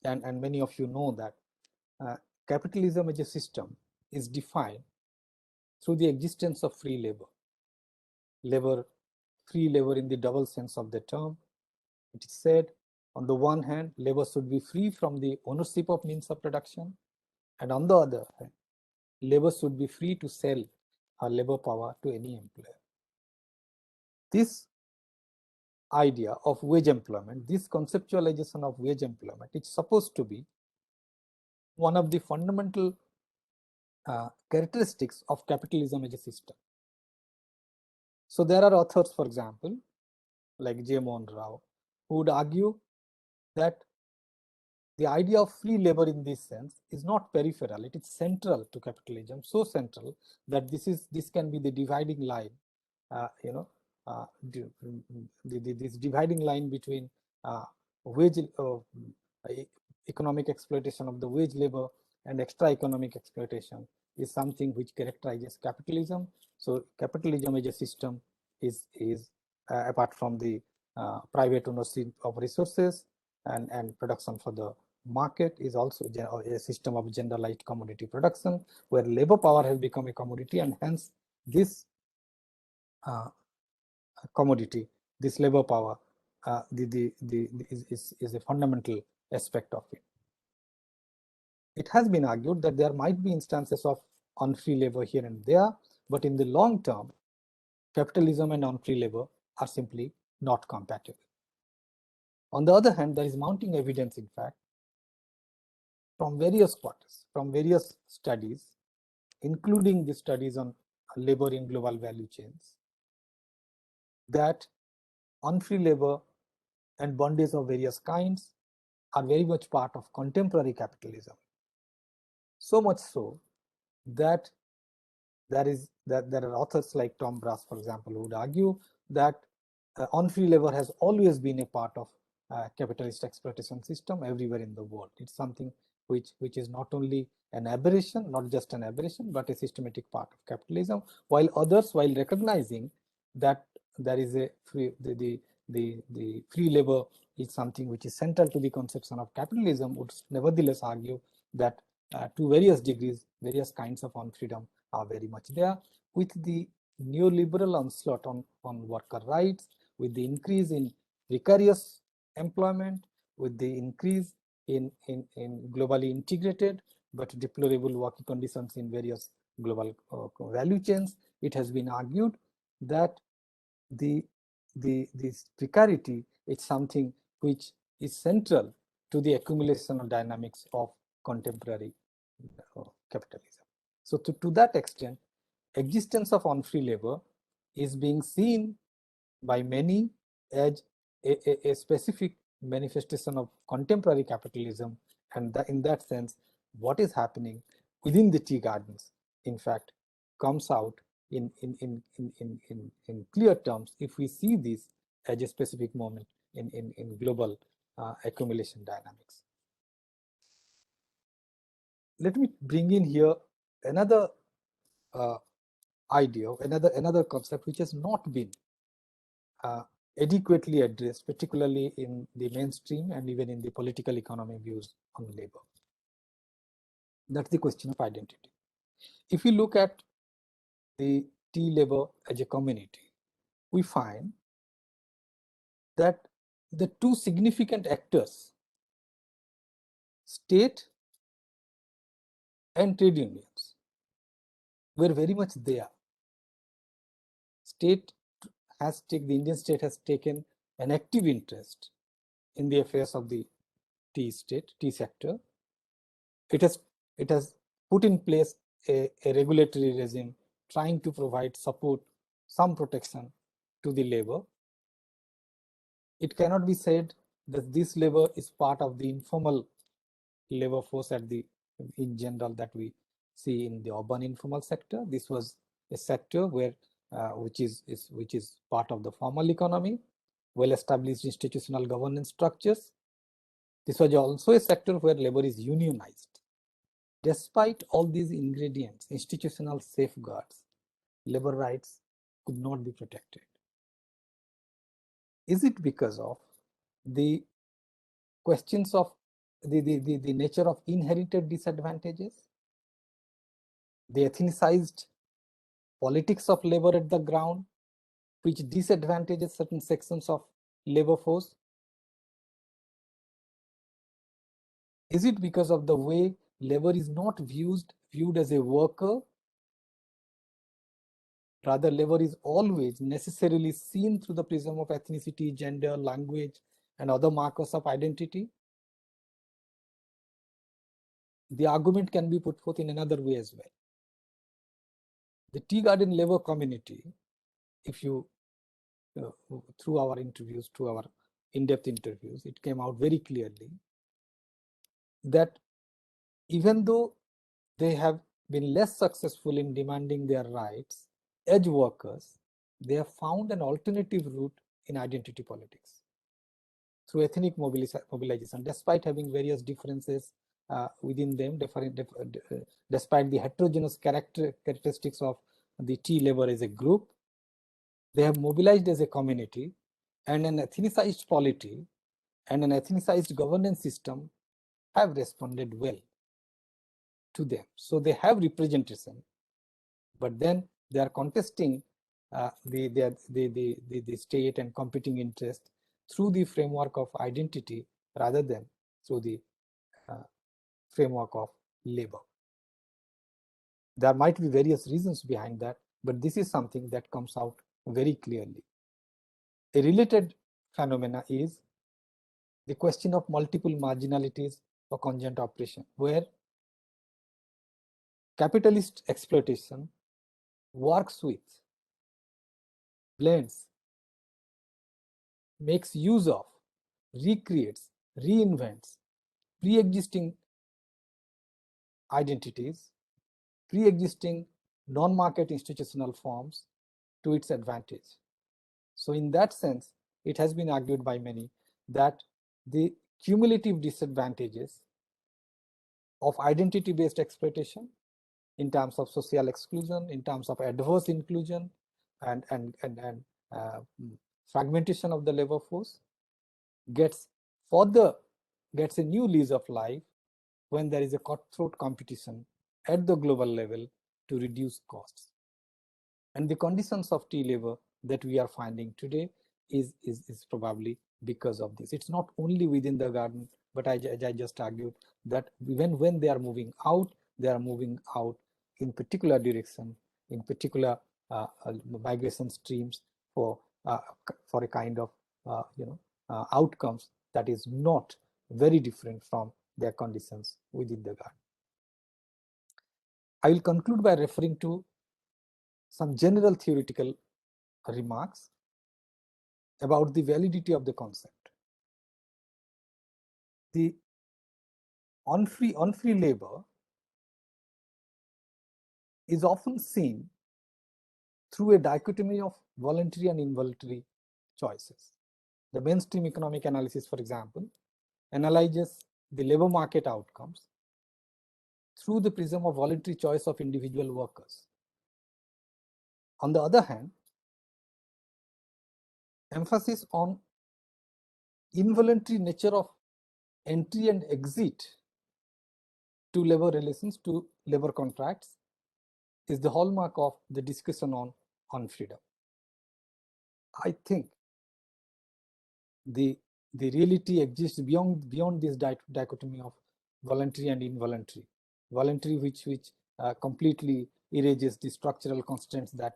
Speaker 3: And many of you know that capitalism as a system is defined through the existence of free labor. Free labor in the double sense of the term. It is said, on the one hand, labor should be free from the ownership of means of production, and on the other hand, labor should be free to sell her labor power to any employer. This idea of wage employment, this conceptualization of wage employment, it's supposed to be one of the fundamental characteristics of capitalism as a system. So there are authors, for example, like J. Mohan Rao, who would argue that the idea of free labor in this sense is not peripheral, it is central to capitalism, so central that this can be the dividing line, this dividing line between wage economic exploitation of the wage labor and extra economic exploitation is something which characterizes capitalism. So capitalism as a system is apart from the private ownership of resources and production for the market, is also a system of generalized commodity production where labor power has become a commodity, and hence this commodity, this labor power is a fundamental aspect of it. It has been argued that there might be instances of unfree labor here and there, but in the long term, capitalism and unfree labor are simply not compatible. On the other hand, there is mounting evidence, in fact, from various quarters, from various studies, including the studies on labor in global value chains, that unfree labor and bondage of various kinds are very much part of contemporary capitalism. So much so that there are authors like Tom Brass, for example, who would argue that unfree labor has always been a part of capitalist exploitation system everywhere in the world. It's something which is not only an aberration, not just an aberration, but a systematic part of capitalism, while others, while recognizing that there is a the free labor is something which is central to the conception of capitalism, would nevertheless argue that to various degrees, various kinds of unfreedom are very much there. With the neoliberal onslaught on worker rights, with the increase in precarious employment, with the increase in globally integrated but deplorable working conditions in various global value chains, it has been argued that this precarity is something which is central to the accumulational dynamics of contemporary capitalism. So to that extent, existence of unfree labor is being seen by many as a specific manifestation of contemporary capitalism, and in that sense, what is happening within the tea gardens, in fact, comes out in clear terms if we see this as a specific moment in global accumulation dynamics. Let me bring in here another idea, another concept which has not been adequately addressed, particularly in the mainstream and even in the political economy views on labor. That's the question of identity. If we look at the tea labor as a community, we find that the two significant actors, state and trade unions, were very much there. The Indian state has taken an active interest in the affairs of the tea sector. It has put in place a regulatory regime trying to provide support, some protection to the labor. It cannot be said that this labor is part of the informal labor force in general that we see in the urban informal sector. This was a sector where which is part of the formal economy, well-established institutional governance structures. This was also a sector where labor is unionized. Despite all these ingredients, institutional safeguards, labor rights could not be protected. Is it because of the questions of the nature of inherited disadvantages, the ethnicized politics of labor at the ground, which disadvantages certain sections of labor force? Is it because of the way labor is not viewed as a worker? Rather, labor is always necessarily seen through the prism of ethnicity, gender, language, and other markers of identity. The argument can be put forth in another way as well. The tea garden labor community, if you, through our interviews, through our in-depth interviews, it came out very clearly that even though they have been less successful in demanding their rights as workers, they have found an alternative route in identity politics through ethnic mobilization, despite having various differences within them, despite the heterogeneous characteristics of the tea labor as a group. They have mobilized as a community, and an ethnicized polity and an ethnicized governance system have responded well to them. So they have representation, but then they are contesting the state and competing interest through the framework of identity rather than through the framework of labor. There might be various reasons behind that, but this is something that comes out very clearly. A related phenomena is the question of multiple marginalities for conjoint operation, where capitalist exploitation works with, blends, makes use of, recreates, reinvents pre-existing identities, pre-existing non-market institutional forms to its advantage. So in that sense, it has been argued by many that the cumulative disadvantages of identity-based exploitation in terms of social exclusion, in terms of adverse inclusion and fragmentation of the labor force gets a new lease of life when there is a cutthroat competition at the global level to reduce costs. And the conditions of tea labor that we are finding today is probably because of this. It's not only within the garden, but I just argued that when they are moving out in particular direction, in particular migration streams for a kind of outcomes that is not very different from their conditions within the garden. I will conclude by referring to some general theoretical remarks about the validity of the concept. The unfree labor is often seen through a dichotomy of voluntary and involuntary choices. The mainstream economic analysis, for example, analyzes the labor market outcomes through the prism of voluntary choice of individual workers. On the other hand, emphasis on involuntary nature of entry and exit to labor relations, to labor contracts, is the hallmark of the discussion on freedom. I think the reality exists beyond this dichotomy of voluntary and involuntary. Voluntary, which completely erases the structural constraints that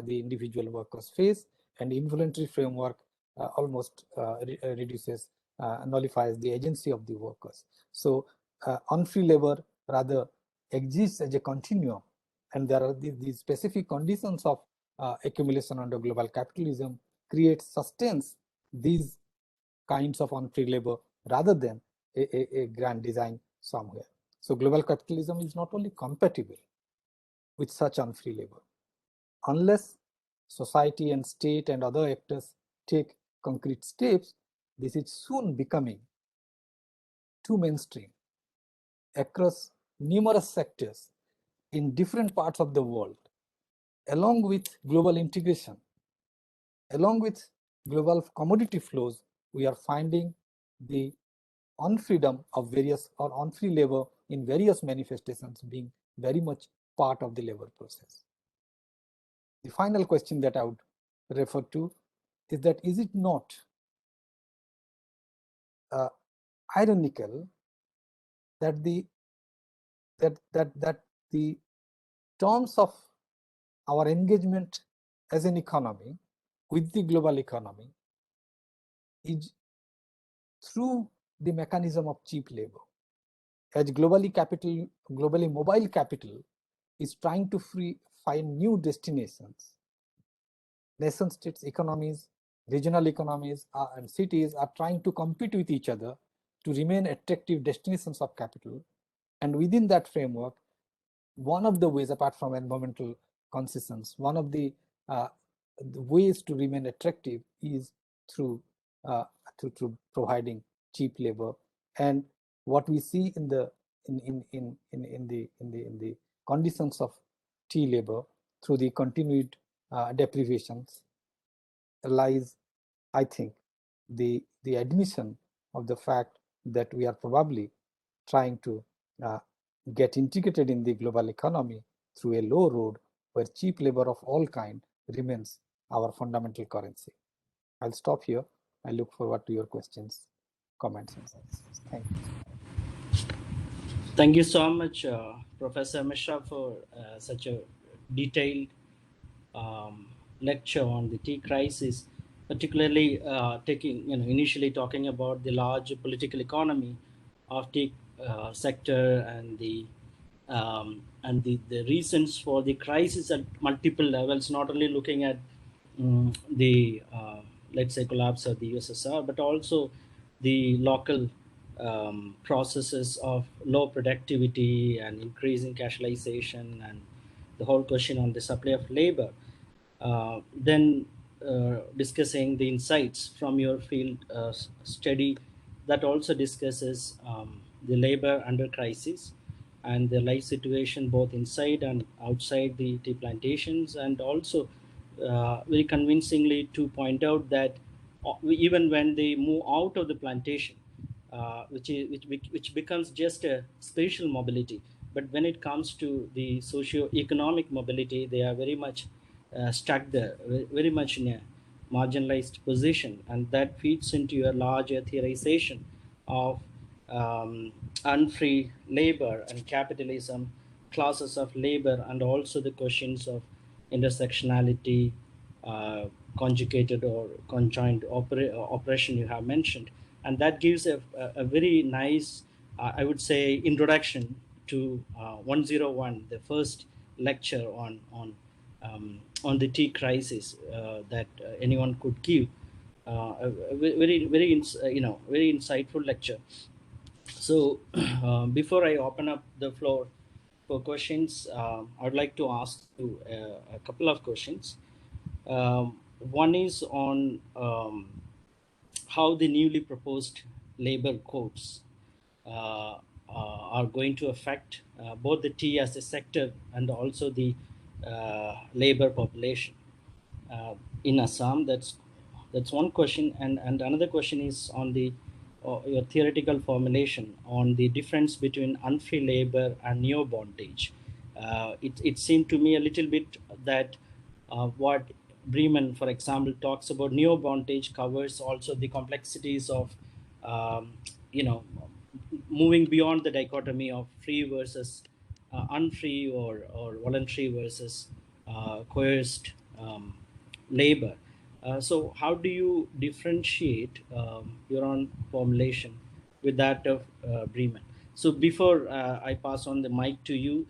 Speaker 3: the individual workers face, and involuntary framework almost reduces, nullifies the agency of the workers. So unfree labor rather exists as a continuum, and there are these specific conditions of accumulation under global capitalism sustains these kinds of unfree labor rather than a grand design somewhere. So global capitalism is not only compatible with such unfree labor, unless society and state and other actors take concrete steps, this is soon becoming too mainstream across numerous sectors in different parts of the world. Along with global integration, along with global commodity flows, we are finding the unfreedom of various or unfree labor in various manifestations being very much part of the labor process. The final question that I would refer to is that, is it not ironical that the terms of our engagement as an economy with the global economy is through the mechanism of cheap labor, as globally mobile capital is trying to find new destinations. Nation states economies, regional economies and cities are trying to compete with each other to remain attractive destinations of capital. And within that framework, one of the ways, apart from environmental concessions, one of the ways to remain attractive is through providing cheap labor. And what we see in the conditions of tea labor through the continued deprivations lies, I think, the admission of the fact that we are probably trying to get integrated in the global economy through a low road where cheap labor of all kind remains our fundamental currency. I'll stop here. I look forward to your questions, comments, and suggestions. Thank you.
Speaker 2: Thank you so much, Professor Mishra, for such a detailed lecture on the tea crisis, particularly initially talking about the large political economy of tea sector and the reasons for the crisis at multiple levels, not only looking at the let's say collapse of the USSR, but also the local processes of low productivity and increasing casualization and the whole question on the supply of labor. Then discussing the insights from your field study that also discusses the labor under crisis and the life situation both inside and outside the tea plantations, and also very convincingly to point out that even when they move out of the plantation, which becomes just a spatial mobility, but when it comes to the socio-economic mobility, they are very much stuck there, very much in a marginalized position, and that feeds into a larger theorization of unfree labor and capitalism, classes of labor, and also the questions of intersectionality, conjugated or conjoined oppression you have mentioned. And that gives a very nice, I would say, introduction to 101, the first lecture on the tea crisis that anyone could give. A very insightful lecture. So before I open up the floor for questions, I would like to ask you a couple of questions. One is on how the newly proposed labor codes are going to affect both the tea as a sector and also the labor population in Assam. That's one question, and another question is on the your theoretical formulation on the difference between unfree labor and neo-bondage. It seemed to me a little bit that what Bremen, for example, talks about neo-bondage, covers also the complexities of, um, you know, moving beyond the dichotomy of free versus unfree, or voluntary versus coerced labor. So how do you differentiate your own formulation with that of Bremen? So before I pass on the mic to you,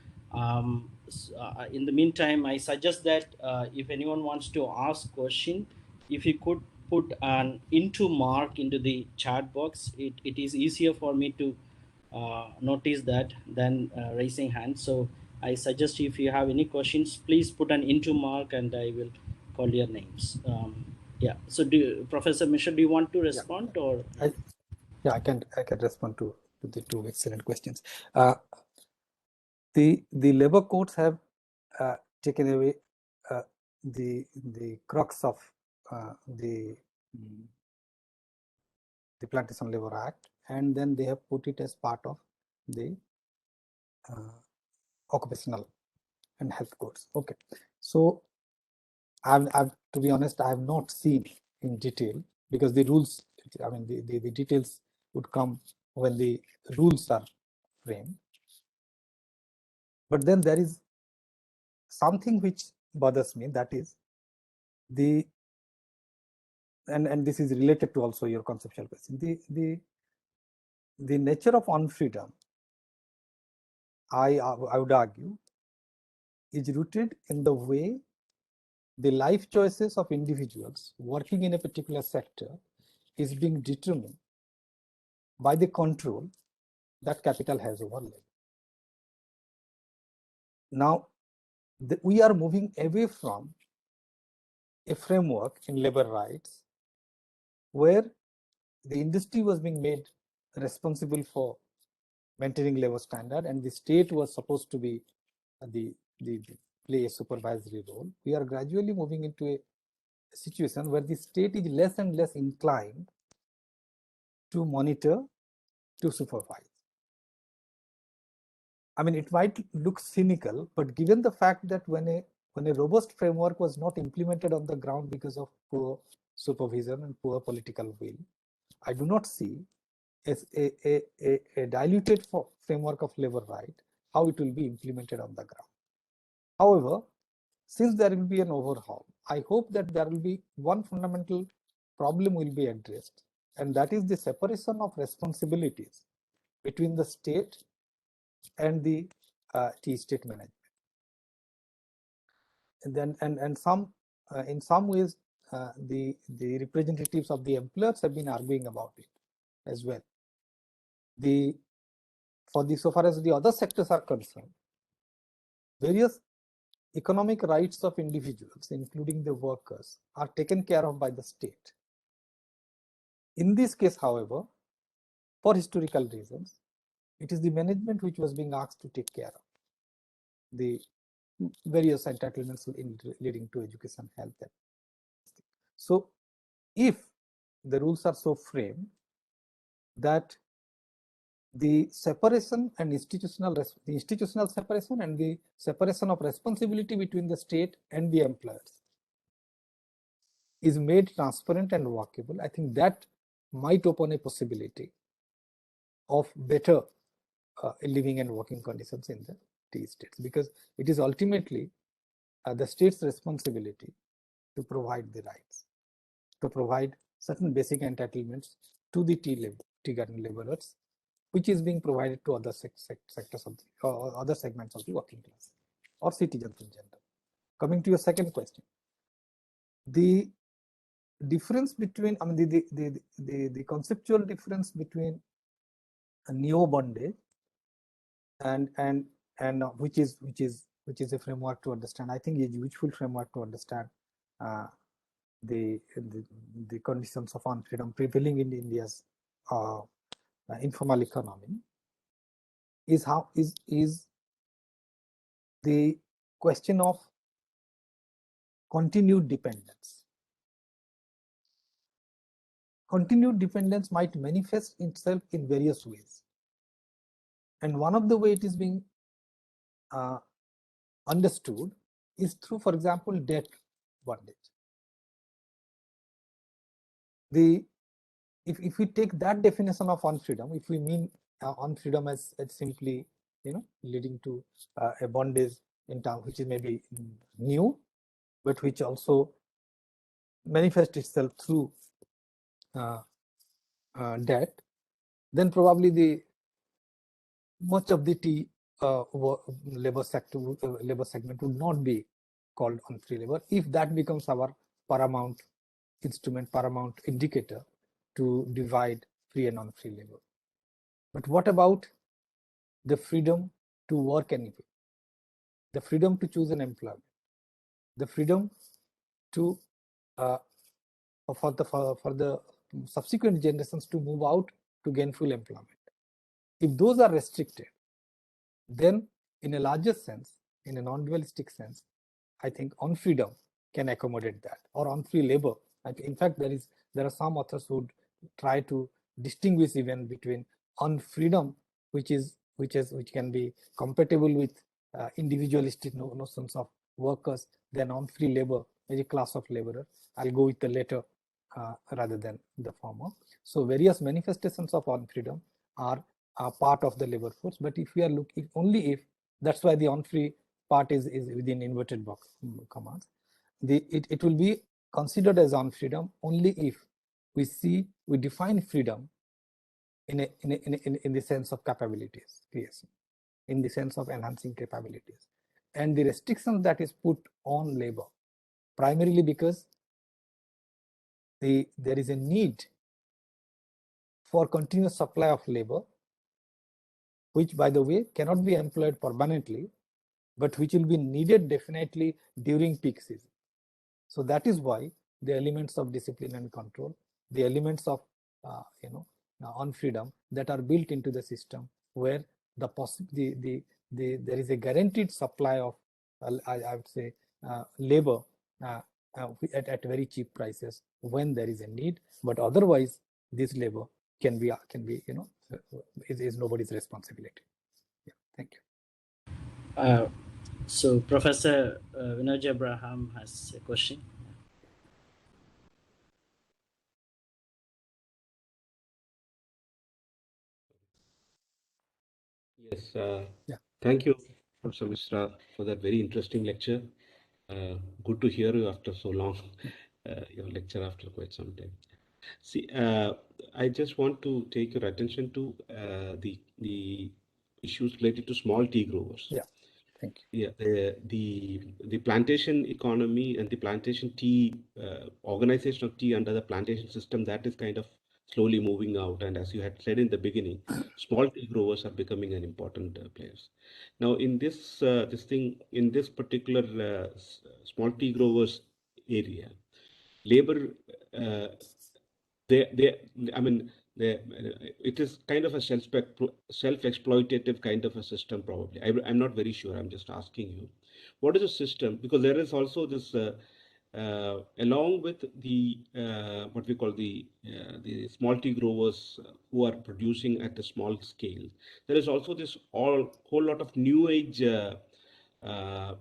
Speaker 2: in the meantime, I suggest that if anyone wants to ask question, if you could put an into mark into the chat box, it is easier for me to notice that than raising hands. So I suggest if you have any questions, please put an into mark and I will call your names. Yeah. So Professor Mishra, do you want to respond or?
Speaker 3: I can respond to the two excellent questions. The labor courts have taken away the crux of the Plantation Labor Act, and then they have put it as part of the occupational and health codes. Okay, so I've to be honest, I have not seen in detail, because the rules, I mean the details would come when the rules are framed. But then there is something which bothers me, that is the, and this is related to also your conceptual question, the nature of unfreedom, I would argue, is rooted in the way the life choices of individuals working in a particular sector is being determined by the control that capital has over labor. Now, we are moving away from a framework in labor rights where the industry was being made responsible for maintaining labor standard, and the state was supposed to be the play a supervisory role. We are gradually moving into a situation where the state is less and less inclined to monitor, to supervise. I mean, it might look cynical, but given the fact that when a robust framework was not implemented on the ground because of poor supervision and poor political will, I do not see as a diluted framework of labor right how it will be implemented on the ground. However, since there will be an overhaul, I hope that there will be one fundamental problem will be addressed, and that is the separation of responsibilities between the state and the tea state management. And then and some in some ways the representatives of the employers have been arguing about it as well. So far as the other sectors are concerned, various economic rights of individuals, including the workers, are taken care of by the state. In this case, however, for historical reasons, it is the management which was being asked to take care of the various entitlements leading to education, health. So, if the rules are so framed that the separation and institutional separation and the separation of responsibility between the state and the employers is made transparent and workable, I think that might open a possibility of better living and working conditions in the tea states, because it is ultimately the state's responsibility to provide the rights, to provide certain basic entitlements to the tea garden laborers, which is being provided to other sectors of the, other segments of the working class or citizens in general. Coming to your second question, the difference between, I mean, the conceptual difference between a neo-bondage and which is a framework to understand, I think, is a useful framework to understand the conditions of unfreedom prevailing in India's informal economy, is the question of continued dependence. Continued dependence might manifest itself in various ways, and one of the way it is being understood is through, for example, debt bondage. if we take that definition of unfreedom, if we mean unfreedom as simply leading to a bondage in term which is maybe new, but which also manifests itself through debt, then probably the much of the tea labor sector, labor segment would not be called unfree labor if that becomes our paramount instrument, paramount indicator to divide free and unfree labor. But what about the freedom to work anywhere, the freedom to choose an employment, the freedom to for the subsequent generations to move out to gainful employment? If those are restricted, then in a larger sense, in a non-dualistic sense, I think unfreedom can accommodate that, or unfree labor. In fact, there are some authors who try to distinguish even between unfreedom, which can be compatible with individualistic notions of workers, than unfree labor as a class of laborer. I'll go with the latter rather than the former. So various manifestations of unfreedom are part of the labor force, but if we are looking only if, that's why the unfree part is within inverted commas. It will be considered as unfreedom only if we define freedom in the sense of capabilities creation, in the sense of enhancing capabilities, and the restrictions that is put on labor primarily because there is a need for continuous supply of labor, which by the way cannot be employed permanently, but which will be needed definitely during peak season. So that is why the elements of discipline and control, the elements of unfreedom that are built into the system, where there is a guaranteed supply of I would say labor at very cheap prices when there is a need, but otherwise this labor can be is nobody's responsibility. Yeah, thank you.
Speaker 2: So Professor Vinod Abraham has a question.
Speaker 1: Yes,
Speaker 3: Yeah.
Speaker 1: thank you, Professor Mishra, for that very interesting lecture. Good to hear you after so long, your lecture after quite some time. See, I just want to take your attention to the issues related to small tea growers.
Speaker 3: Yeah, thank you.
Speaker 1: Yeah, the plantation economy and the plantation tea organization of tea under the plantation system, that is kind of slowly moving out. And as you had said in the beginning, small tea growers are becoming an important players. Now, in this particular small tea growers area, labor uh, they I mean it is kind of a self-exploitative kind of a system probably. I'm not very sure, I'm just asking you what is the system, because there is also this along with the what we call the small tea growers who are producing at a small scale, there is also this whole lot of new age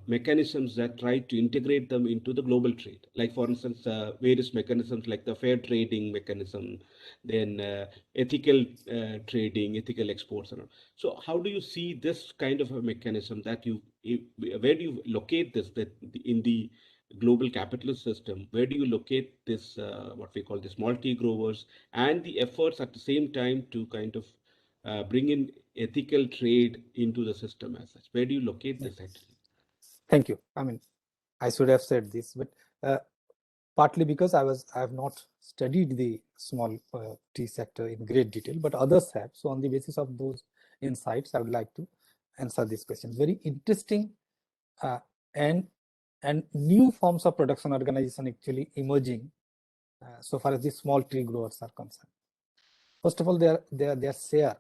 Speaker 1: mechanisms that try to integrate them into the global trade. Like, for instance, various mechanisms like the fair trading mechanism, then ethical trading, ethical exports, and all. So, how do you see this kind of a mechanism that where do you locate this that in the global capitalist system? Where do you locate this, what we call the small tea growers, and the efforts at the same time to kind of bring in ethical trade into the system as such? Where do you locate this actually?
Speaker 3: Thank you. I mean, I should have said this, but partly because I have not studied the small tea sector in great detail, but others have. So on the basis of those insights, I would like to answer this question. Very interesting and new forms of production organization actually emerging so far as the small tea growers are concerned. First of all, their share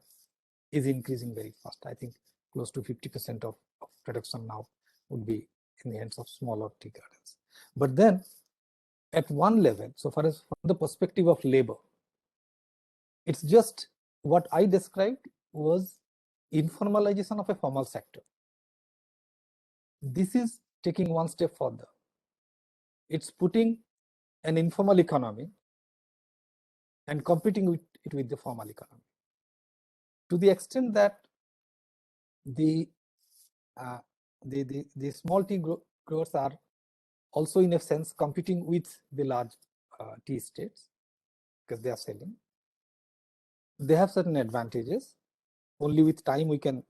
Speaker 3: is increasing very fast. I think close to 50% of production now would be in the hands of smaller tea gardens. But then at one level, so far as from the perspective of labor, it's just what I described was informalization of a formal sector. This is taking one step further. It's putting an informal economy and competing with it with the formal economy. To the extent that the small tea growers are also in a sense competing with the large tea estates because they are selling. They have certain advantages. Only with time we can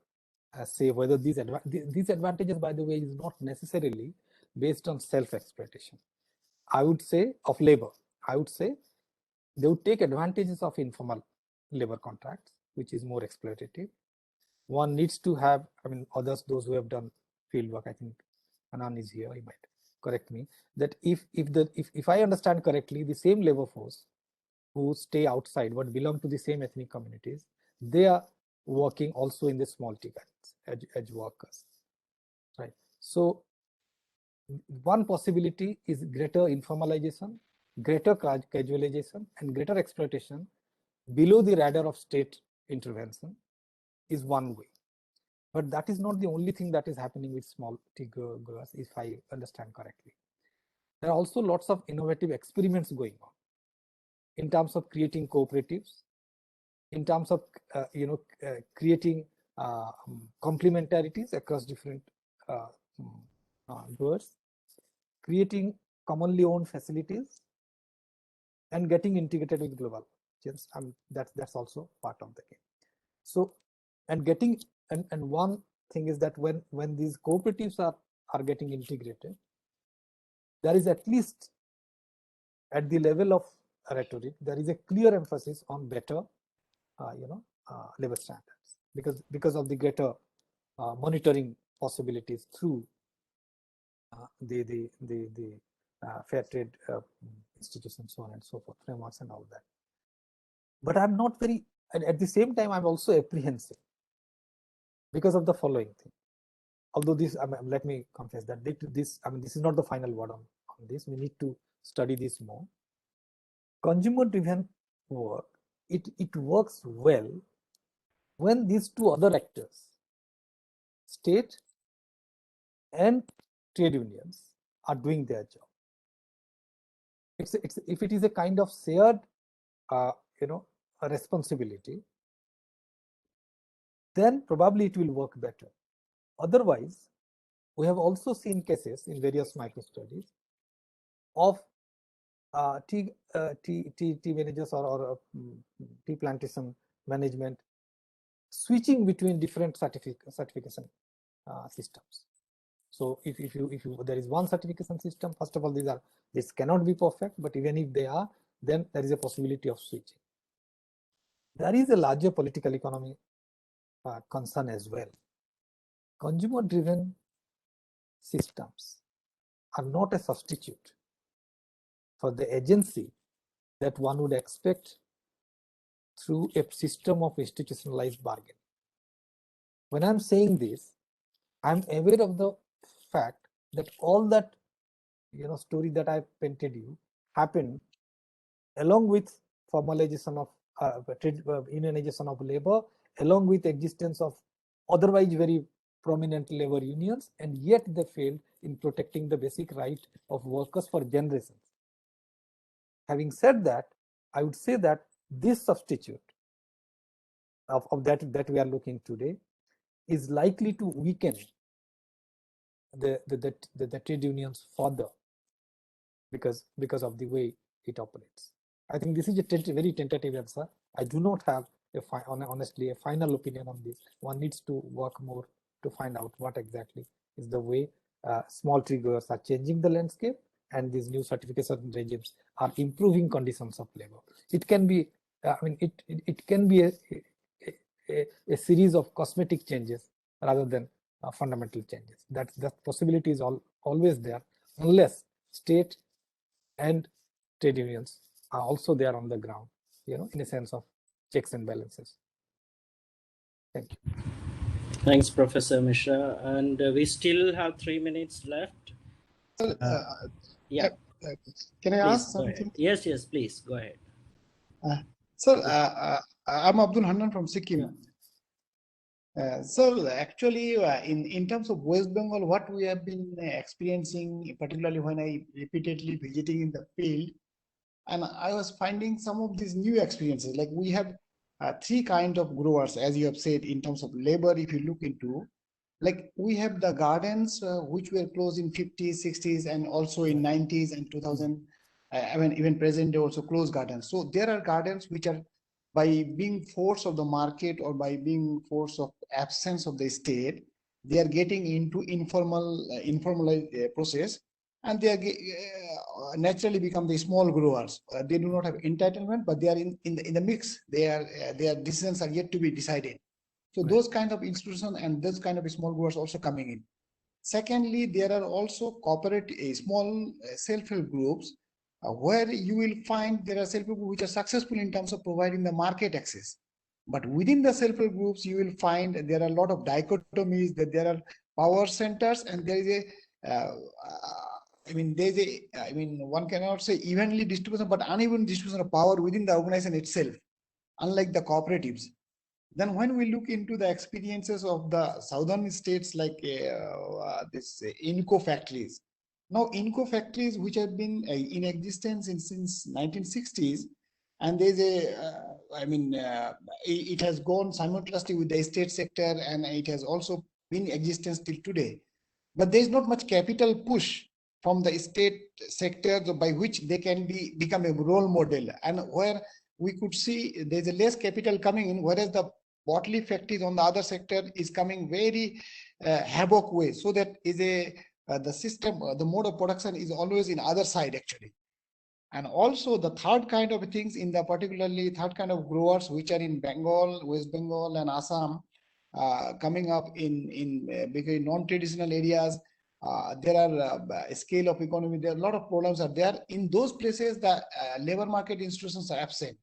Speaker 3: say whether these advantages, by the way, is not necessarily based on self-exploitation. I would say of labor. I would say they would take advantages of informal labor contracts, which is more exploitative. One needs to have, I mean, those who have done field work, I think Anand is here, he might correct me, that if I understand correctly, the same labor force who stay outside but belong to the same ethnic communities, they are working also in the small tea gardens, edge workers, right? So one possibility is greater informalization, greater casualization, and greater exploitation below the radar of state intervention is one way. But that is not the only thing that is happening with small tea growers, if I understand correctly. There are also lots of innovative experiments going on in terms of creating cooperatives, in terms of creating complementarities across different growers, creating commonly owned facilities, and getting integrated with global chains. That's also part of the game. So, and one thing is that when these cooperatives are getting integrated, there is at least at the level of rhetoric, there is a clear emphasis on better, labor standards because of the greater monitoring possibilities through the fair trade institutions, so on and so forth, frameworks and all that. But I'm not very, and at the same time, I'm also apprehensive because of the following thing. Although this, let me confess that this is not the final word on this. We need to study this more. Consumer-driven work, it works well when these two other actors, state and trade unions, are doing their job. If it is a kind of shared, a responsibility, then probably it will work better. Otherwise, we have also seen cases in various micro studies of tea managers or tea plantation management switching between different certification systems. So if there is one certification system, first of all, this cannot be perfect, but even if they are, then there is a possibility of switching. There is a larger political economy concern as well. Consumer-driven systems are not a substitute for the agency that one would expect through a system of institutionalized bargain. When I'm saying this, I'm aware of the fact that all that story that I painted you happened along with formalization of unionization of labor, along with existence of otherwise very prominent labor unions, and yet they failed in protecting the basic right of workers for generations. Having said that, I would say that this substitute of that we are looking today is likely to weaken the trade unions further because of the way it operates. I think this is a very tentative answer. I do not have honestly a final opinion on this. One needs to work more to find out what exactly is the way small tea growers are changing the landscape, and these new certification regimes are improving conditions of labor. It can be, it can be a series of cosmetic changes rather than fundamental changes. That possibility is always there, unless state and trade unions are also there on the ground, in a sense of checks and balances. Thank you.
Speaker 2: Thanks, Professor Mishra. And we still have 3 minutes left. Yeah.
Speaker 4: Can I
Speaker 2: Please
Speaker 4: ask something?
Speaker 2: Yes, please go ahead.
Speaker 4: Sir, I'm Abdul Hannan from Sikkim. So actually, in terms of West Bengal, what we have been experiencing, particularly when I repeatedly visiting in the field, and I was finding some of these new experiences. Like we have three kind of growers, as you have said, in terms of labor. If you look into, like we have the gardens which were closed in 50s, 60s, and also in 90s and 2000. I mean, even present day also closed gardens. So there are gardens which are, by being force of the market or by being force of absence of the state, they are getting into informal process, and they are naturally become the small growers. They do not have entitlement, but they are in the mix. Their decisions are yet to be decided. So those kind of institutions and those kind of small growers also coming in. Secondly, there are also cooperative small self-help groups where you will find there are self-help groups which are successful in terms of providing the market access. But within the self-help groups, you will find there are a lot of dichotomies, that there are power centers, and there is one cannot say evenly distribution, but uneven distribution of power within the organization itself, unlike the cooperatives. Then when we look into the experiences of the southern states, like this Inco factories. Now, Inco factories, which have been in existence since 1960s, and there's it has gone simultaneously with the state sector, and it has also been in existence till today. But there's not much capital push from the state sector by which they can become a role model, and where we could see there's a less capital coming in, whereas the Botley factories on the other sector is coming very havoc way. So that is the system, the mode of production is always in other side actually. And also the third kind of things in the particularly third kind of growers which are in Bengal, West Bengal and Assam, coming up in because non-traditional areas. There are scale of economy, there are a lot of problems are there. In those places, the labor market institutions are absent.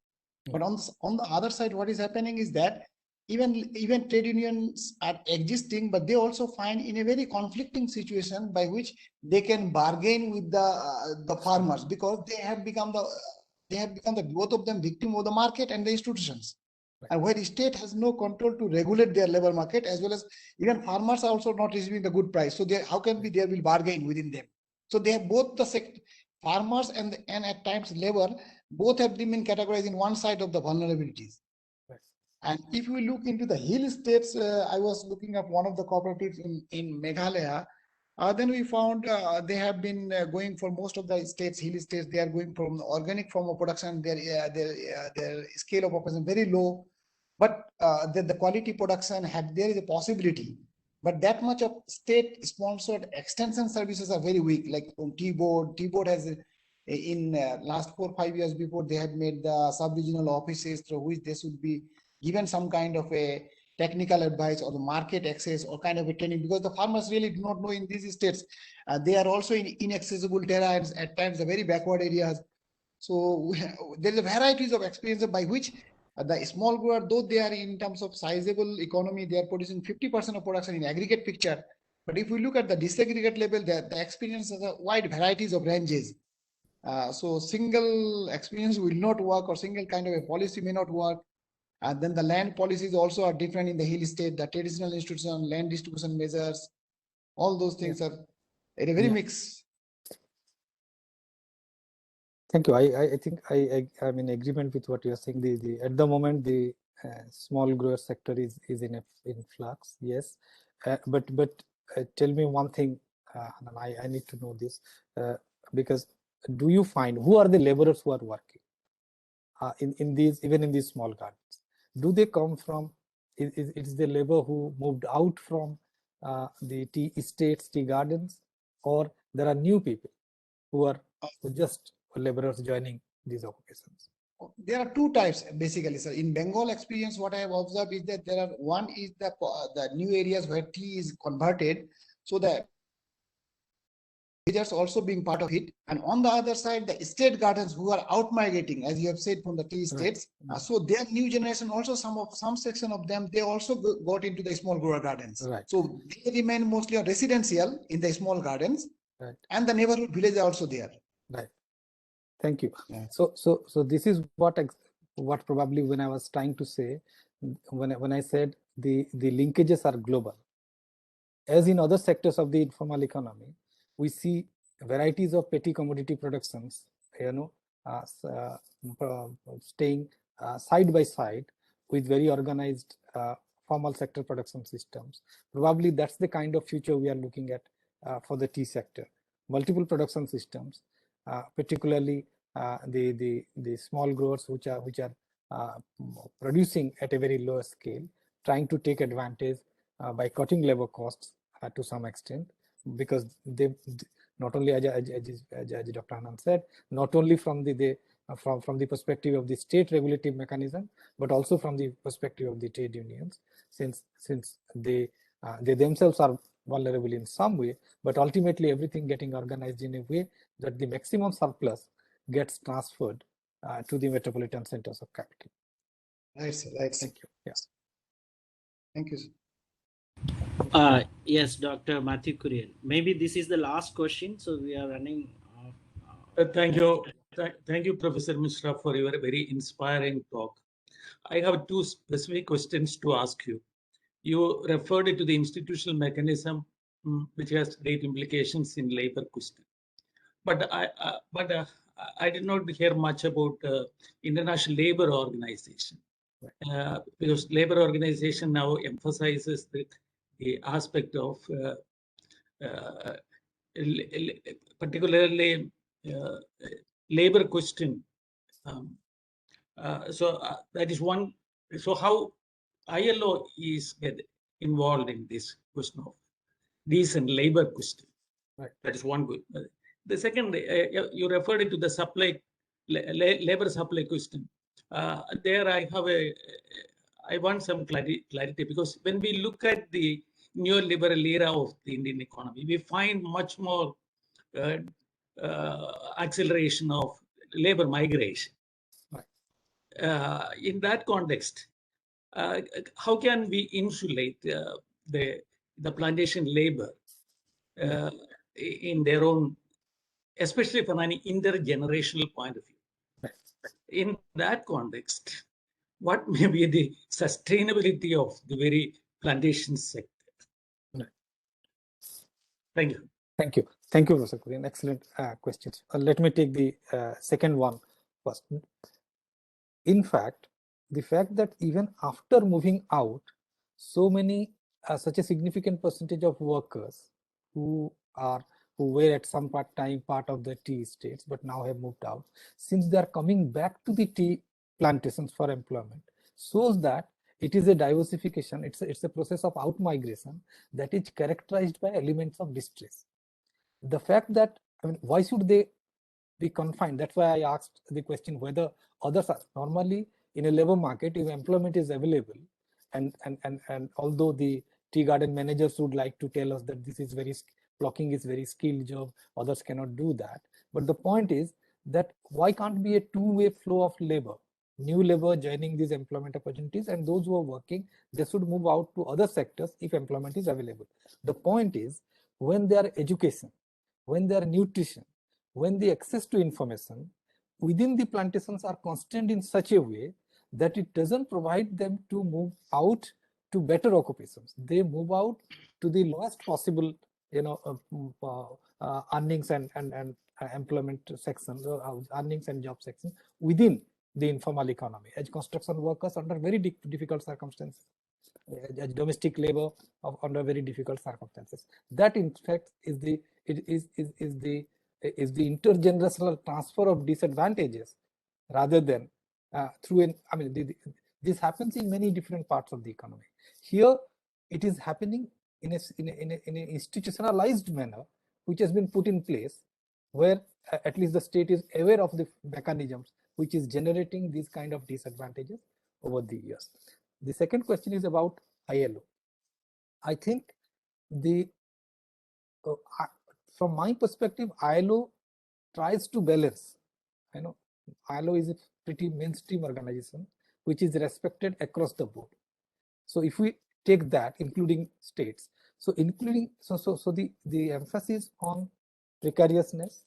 Speaker 4: But on the other side, what is happening is that even trade unions are existing, but they also find in a very conflicting situation by which they can bargain with the farmers, because they have become the both of them victim of the market and the institutions. And where the state has no control to regulate their labor market, as well as even farmers are also not receiving the good price. So how can they will bargain within them? So they have both the farmers and at times labor, both have been categorized in one side of the vulnerabilities. And if we look into the hill states, I was looking at one of the cooperatives in Meghalaya. Then we found they have been going for most of the states, hill states, they are going from the organic form of production. Their scale of operation very low, but the quality production there is a possibility. But that much of state-sponsored extension services are very weak. Like from T-Board has in last 4 or 5 years before, they had made the sub-regional offices through which they should be given some kind of a technical advice or the market access or kind of a training, because the farmers really do not know in these states. They are also in inaccessible terrains, at times the very backward areas. So there is a varieties of experiences by which the small grower, though they are in terms of sizable economy, they are producing 50% of production in aggregate picture. But if we look at the disaggregate level, the experiences are wide varieties of ranges. So single experience will not work, or single kind of a policy may not work. And then the land policies also are different in the hill state, the traditional institution, land distribution measures, all those things are a very mixed.
Speaker 3: Thank you. I think I'm in agreement with what you are saying. At the moment the small grower sector is in flux. Yes, but tell me one thing. I need to know this because do you find who are the laborers who are working in these, even in these small gardens? Do they come from? Is the labor who moved out from the tea estates, tea gardens, or there are new people who are just laborers joining these occupations?
Speaker 4: There are two types basically, sir. In Bengal experience, what I have observed is that there are one is the new areas where tea is converted, so the villagers also being part of it, and on the other side, the estate gardens who are out migrating, as you have said, from the tea estates. Right. So their new generation also, some section of them, they also got into the small grower gardens. Right. So they remain mostly on residential in the small gardens, right, and the neighborhood village are also there.
Speaker 3: Right. Thank you. Yeah. So this is what probably when I was trying to say, when I said the linkages are global, as in other sectors of the informal economy, we see varieties of petty commodity productions, staying side by side with very organized formal sector production systems. Probably that's the kind of future we are looking at for the tea sector. Multiple production systems, particularly the small growers which are producing at a very low scale, trying to take advantage by cutting labor costs to some extent, because they not only as Dr. Anand said, not only from the perspective of the state regulative mechanism, but also from the perspective of the trade unions, since they themselves are vulnerable in some way, but ultimately everything getting organized in a way that the maximum surplus gets transferred to the metropolitan centers of capital.
Speaker 4: Right, sir. Right.
Speaker 3: Thank you. Yes.
Speaker 4: Thank you, sir.
Speaker 2: Yes, Dr. Matthew Kurian. Maybe this is the last question, so we are running.
Speaker 5: Thank you. Thank you, Professor Mishra, for your very inspiring talk. I have two specific questions to ask you. You referred to the institutional mechanism, which has great implications in labor question. But I did not hear much about International Labour Organization, because labor organization now emphasizes the aspect of particularly labor question. That is one. So how ILO is involved in this question of decent labor question?
Speaker 3: Right.
Speaker 5: That is one good. The second, you referred to the supply, labor supply question. There I want some clarity, because when we look at the neoliberal era of the Indian economy, we find much more acceleration of labor migration. In that context, how can we insulate the plantation labor in their own, especially from an intergenerational point of view? In that context, what may be the sustainability of the very plantation sector? Thank you.
Speaker 3: Thank you. Thank you, Professor Kurian. Excellent questions. Let me take the second one first. In fact, the fact that even after moving out, so many, such a significant percentage of workers who were at some time part of the tea estates, but now have moved out, since they are coming back to the tea plantations for employment, shows that it is a diversification. It's a process of out migration that is characterized by elements of distress. The fact that, I mean, why should they be confined? That's why I asked the question whether others are normally in a labor market, if employment is available, and although the tea garden managers would like to tell us that this is plucking is very skilled job, others cannot do that. But the point is that why can't be a two-way flow of labor? New labor joining these employment opportunities, and those who are working, they should move out to other sectors if employment is available. The point is, when their education, when their nutrition, when the access to information within the plantations are constrained in such a way that it doesn't provide them to move out to better occupations. They move out to the lowest possible, earnings and employment section, earnings and job section within the informal economy, as construction workers under very difficult circumstances, as domestic labor under very difficult circumstances. That in fact is the intergenerational transfer of disadvantages, rather than through this happens in many different parts of the economy. Here it is happening in an institutionalized manner, which has been put in place, where at least the state is aware of the mechanisms which is generating these kind of disadvantages over the years. The second question is about ILO. I think from my perspective, ILO tries to balance. ILO is a pretty mainstream organization which is respected across the board. So if we take that, including states, so the emphasis on precariousness,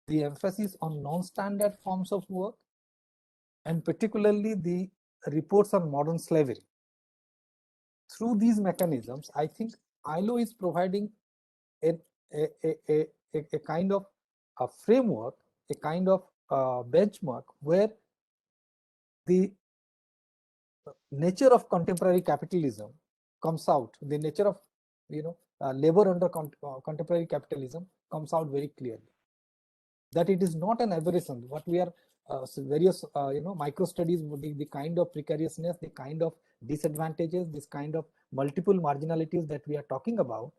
Speaker 3: the emphasis on non-standard forms of work, and particularly the reports on modern slavery. Through these mechanisms, I think ILO is providing a kind of a framework, a kind of benchmark where the nature of contemporary capitalism comes out, the nature of labor under contemporary capitalism comes out very clearly. That it is not an aberration. What we are various micro studies, the kind of precariousness, the kind of disadvantages, this kind of multiple marginalities that we are talking about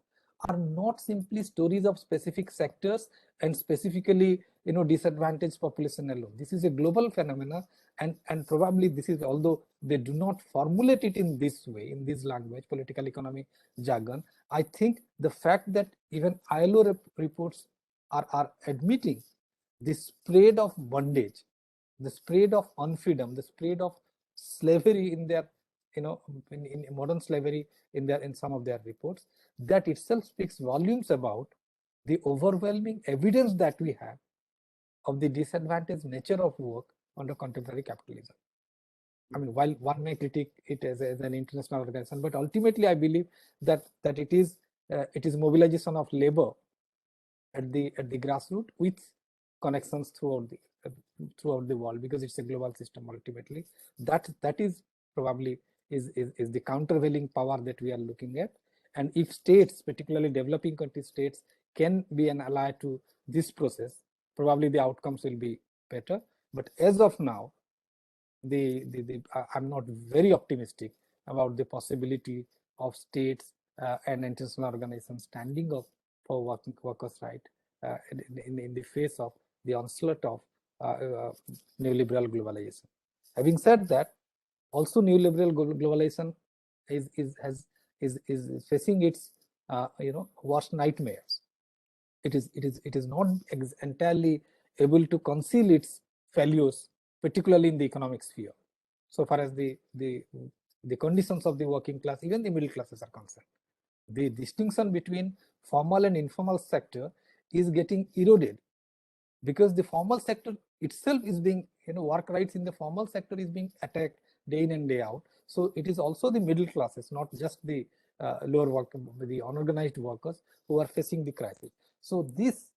Speaker 3: are not simply stories of specific sectors and specifically disadvantaged population alone. This is a global phenomena, and probably this is, although they do not formulate it in this way, in this language, political economic jargon, I think the fact that even ILO reports are admitting the spread of bondage, the spread of unfreedom, the spread of slavery in their, in modern slavery in some of their reports, that itself speaks volumes about the overwhelming evidence that we have of the disadvantaged nature of work under contemporary capitalism. I mean, while one may critique it as an international organization, but ultimately I believe that it is mobilization of labor at the grassroots with connections throughout the world, because it's a global system ultimately. That is probably is the countervailing power that we are looking at. And if states, particularly developing country states, can be an ally to this process, probably the outcomes will be better. But as of now, I'm not very optimistic about the possibility of states and international organizations standing up for workers' rights in the face of the onslaught of neoliberal globalization. Having said that, also neoliberal globalization is facing its worst nightmares. It is not entirely able to conceal its failures, particularly in the economic sphere, so far as the conditions of the working class, even the middle classes, are concerned. The distinction between formal and informal sector is getting eroded, because the formal sector itself is being, work rights in the formal sector is being attacked day in and day out. So it is also the middle classes, not just the lower work, the unorganized workers, who are facing the crisis. So this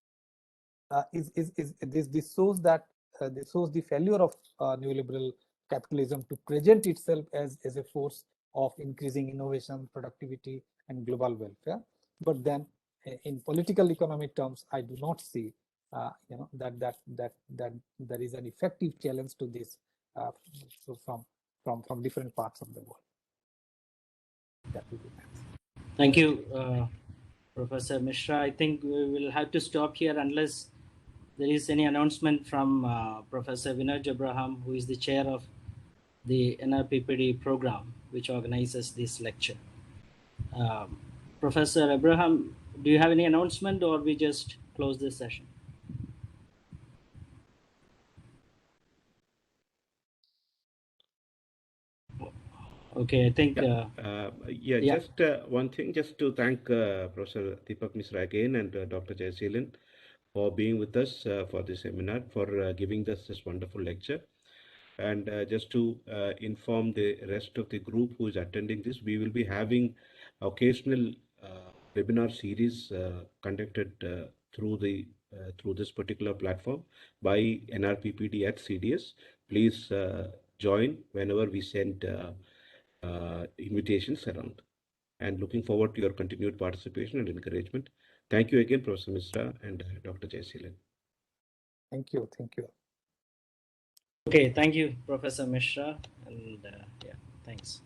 Speaker 3: this shows that this shows the failure of neoliberal capitalism to present itself as a force of increasing innovation, productivity, and global welfare. But then, in political economic terms, I do not see that there is an effective challenge to this from different parts of the world. That will be nice.
Speaker 2: Thank you, Professor Mishra. I think we will have to stop here unless there is any announcement from Professor Vinod Abraham, who is the chair of the NRPPD program, which organizes this lecture. Professor Abraham, do you have any announcement, or we just close this session? Okay, I think.
Speaker 1: Just one thing, just to thank Professor Deepak Mishra again and Dr. Jayasheelan for being with us for this seminar, for giving us this wonderful lecture. And just to inform the rest of the group who is attending this, we will be having occasional webinar series conducted through this particular platform by NRPPD at CDS. Please join whenever we send invitations around. And looking forward to your continued participation and encouragement. Thank you again, Professor Mishra and Dr. Jayasheelan.
Speaker 3: Thank you. Thank you.
Speaker 2: Okay, thank you, Professor Mishra, and yeah, thanks.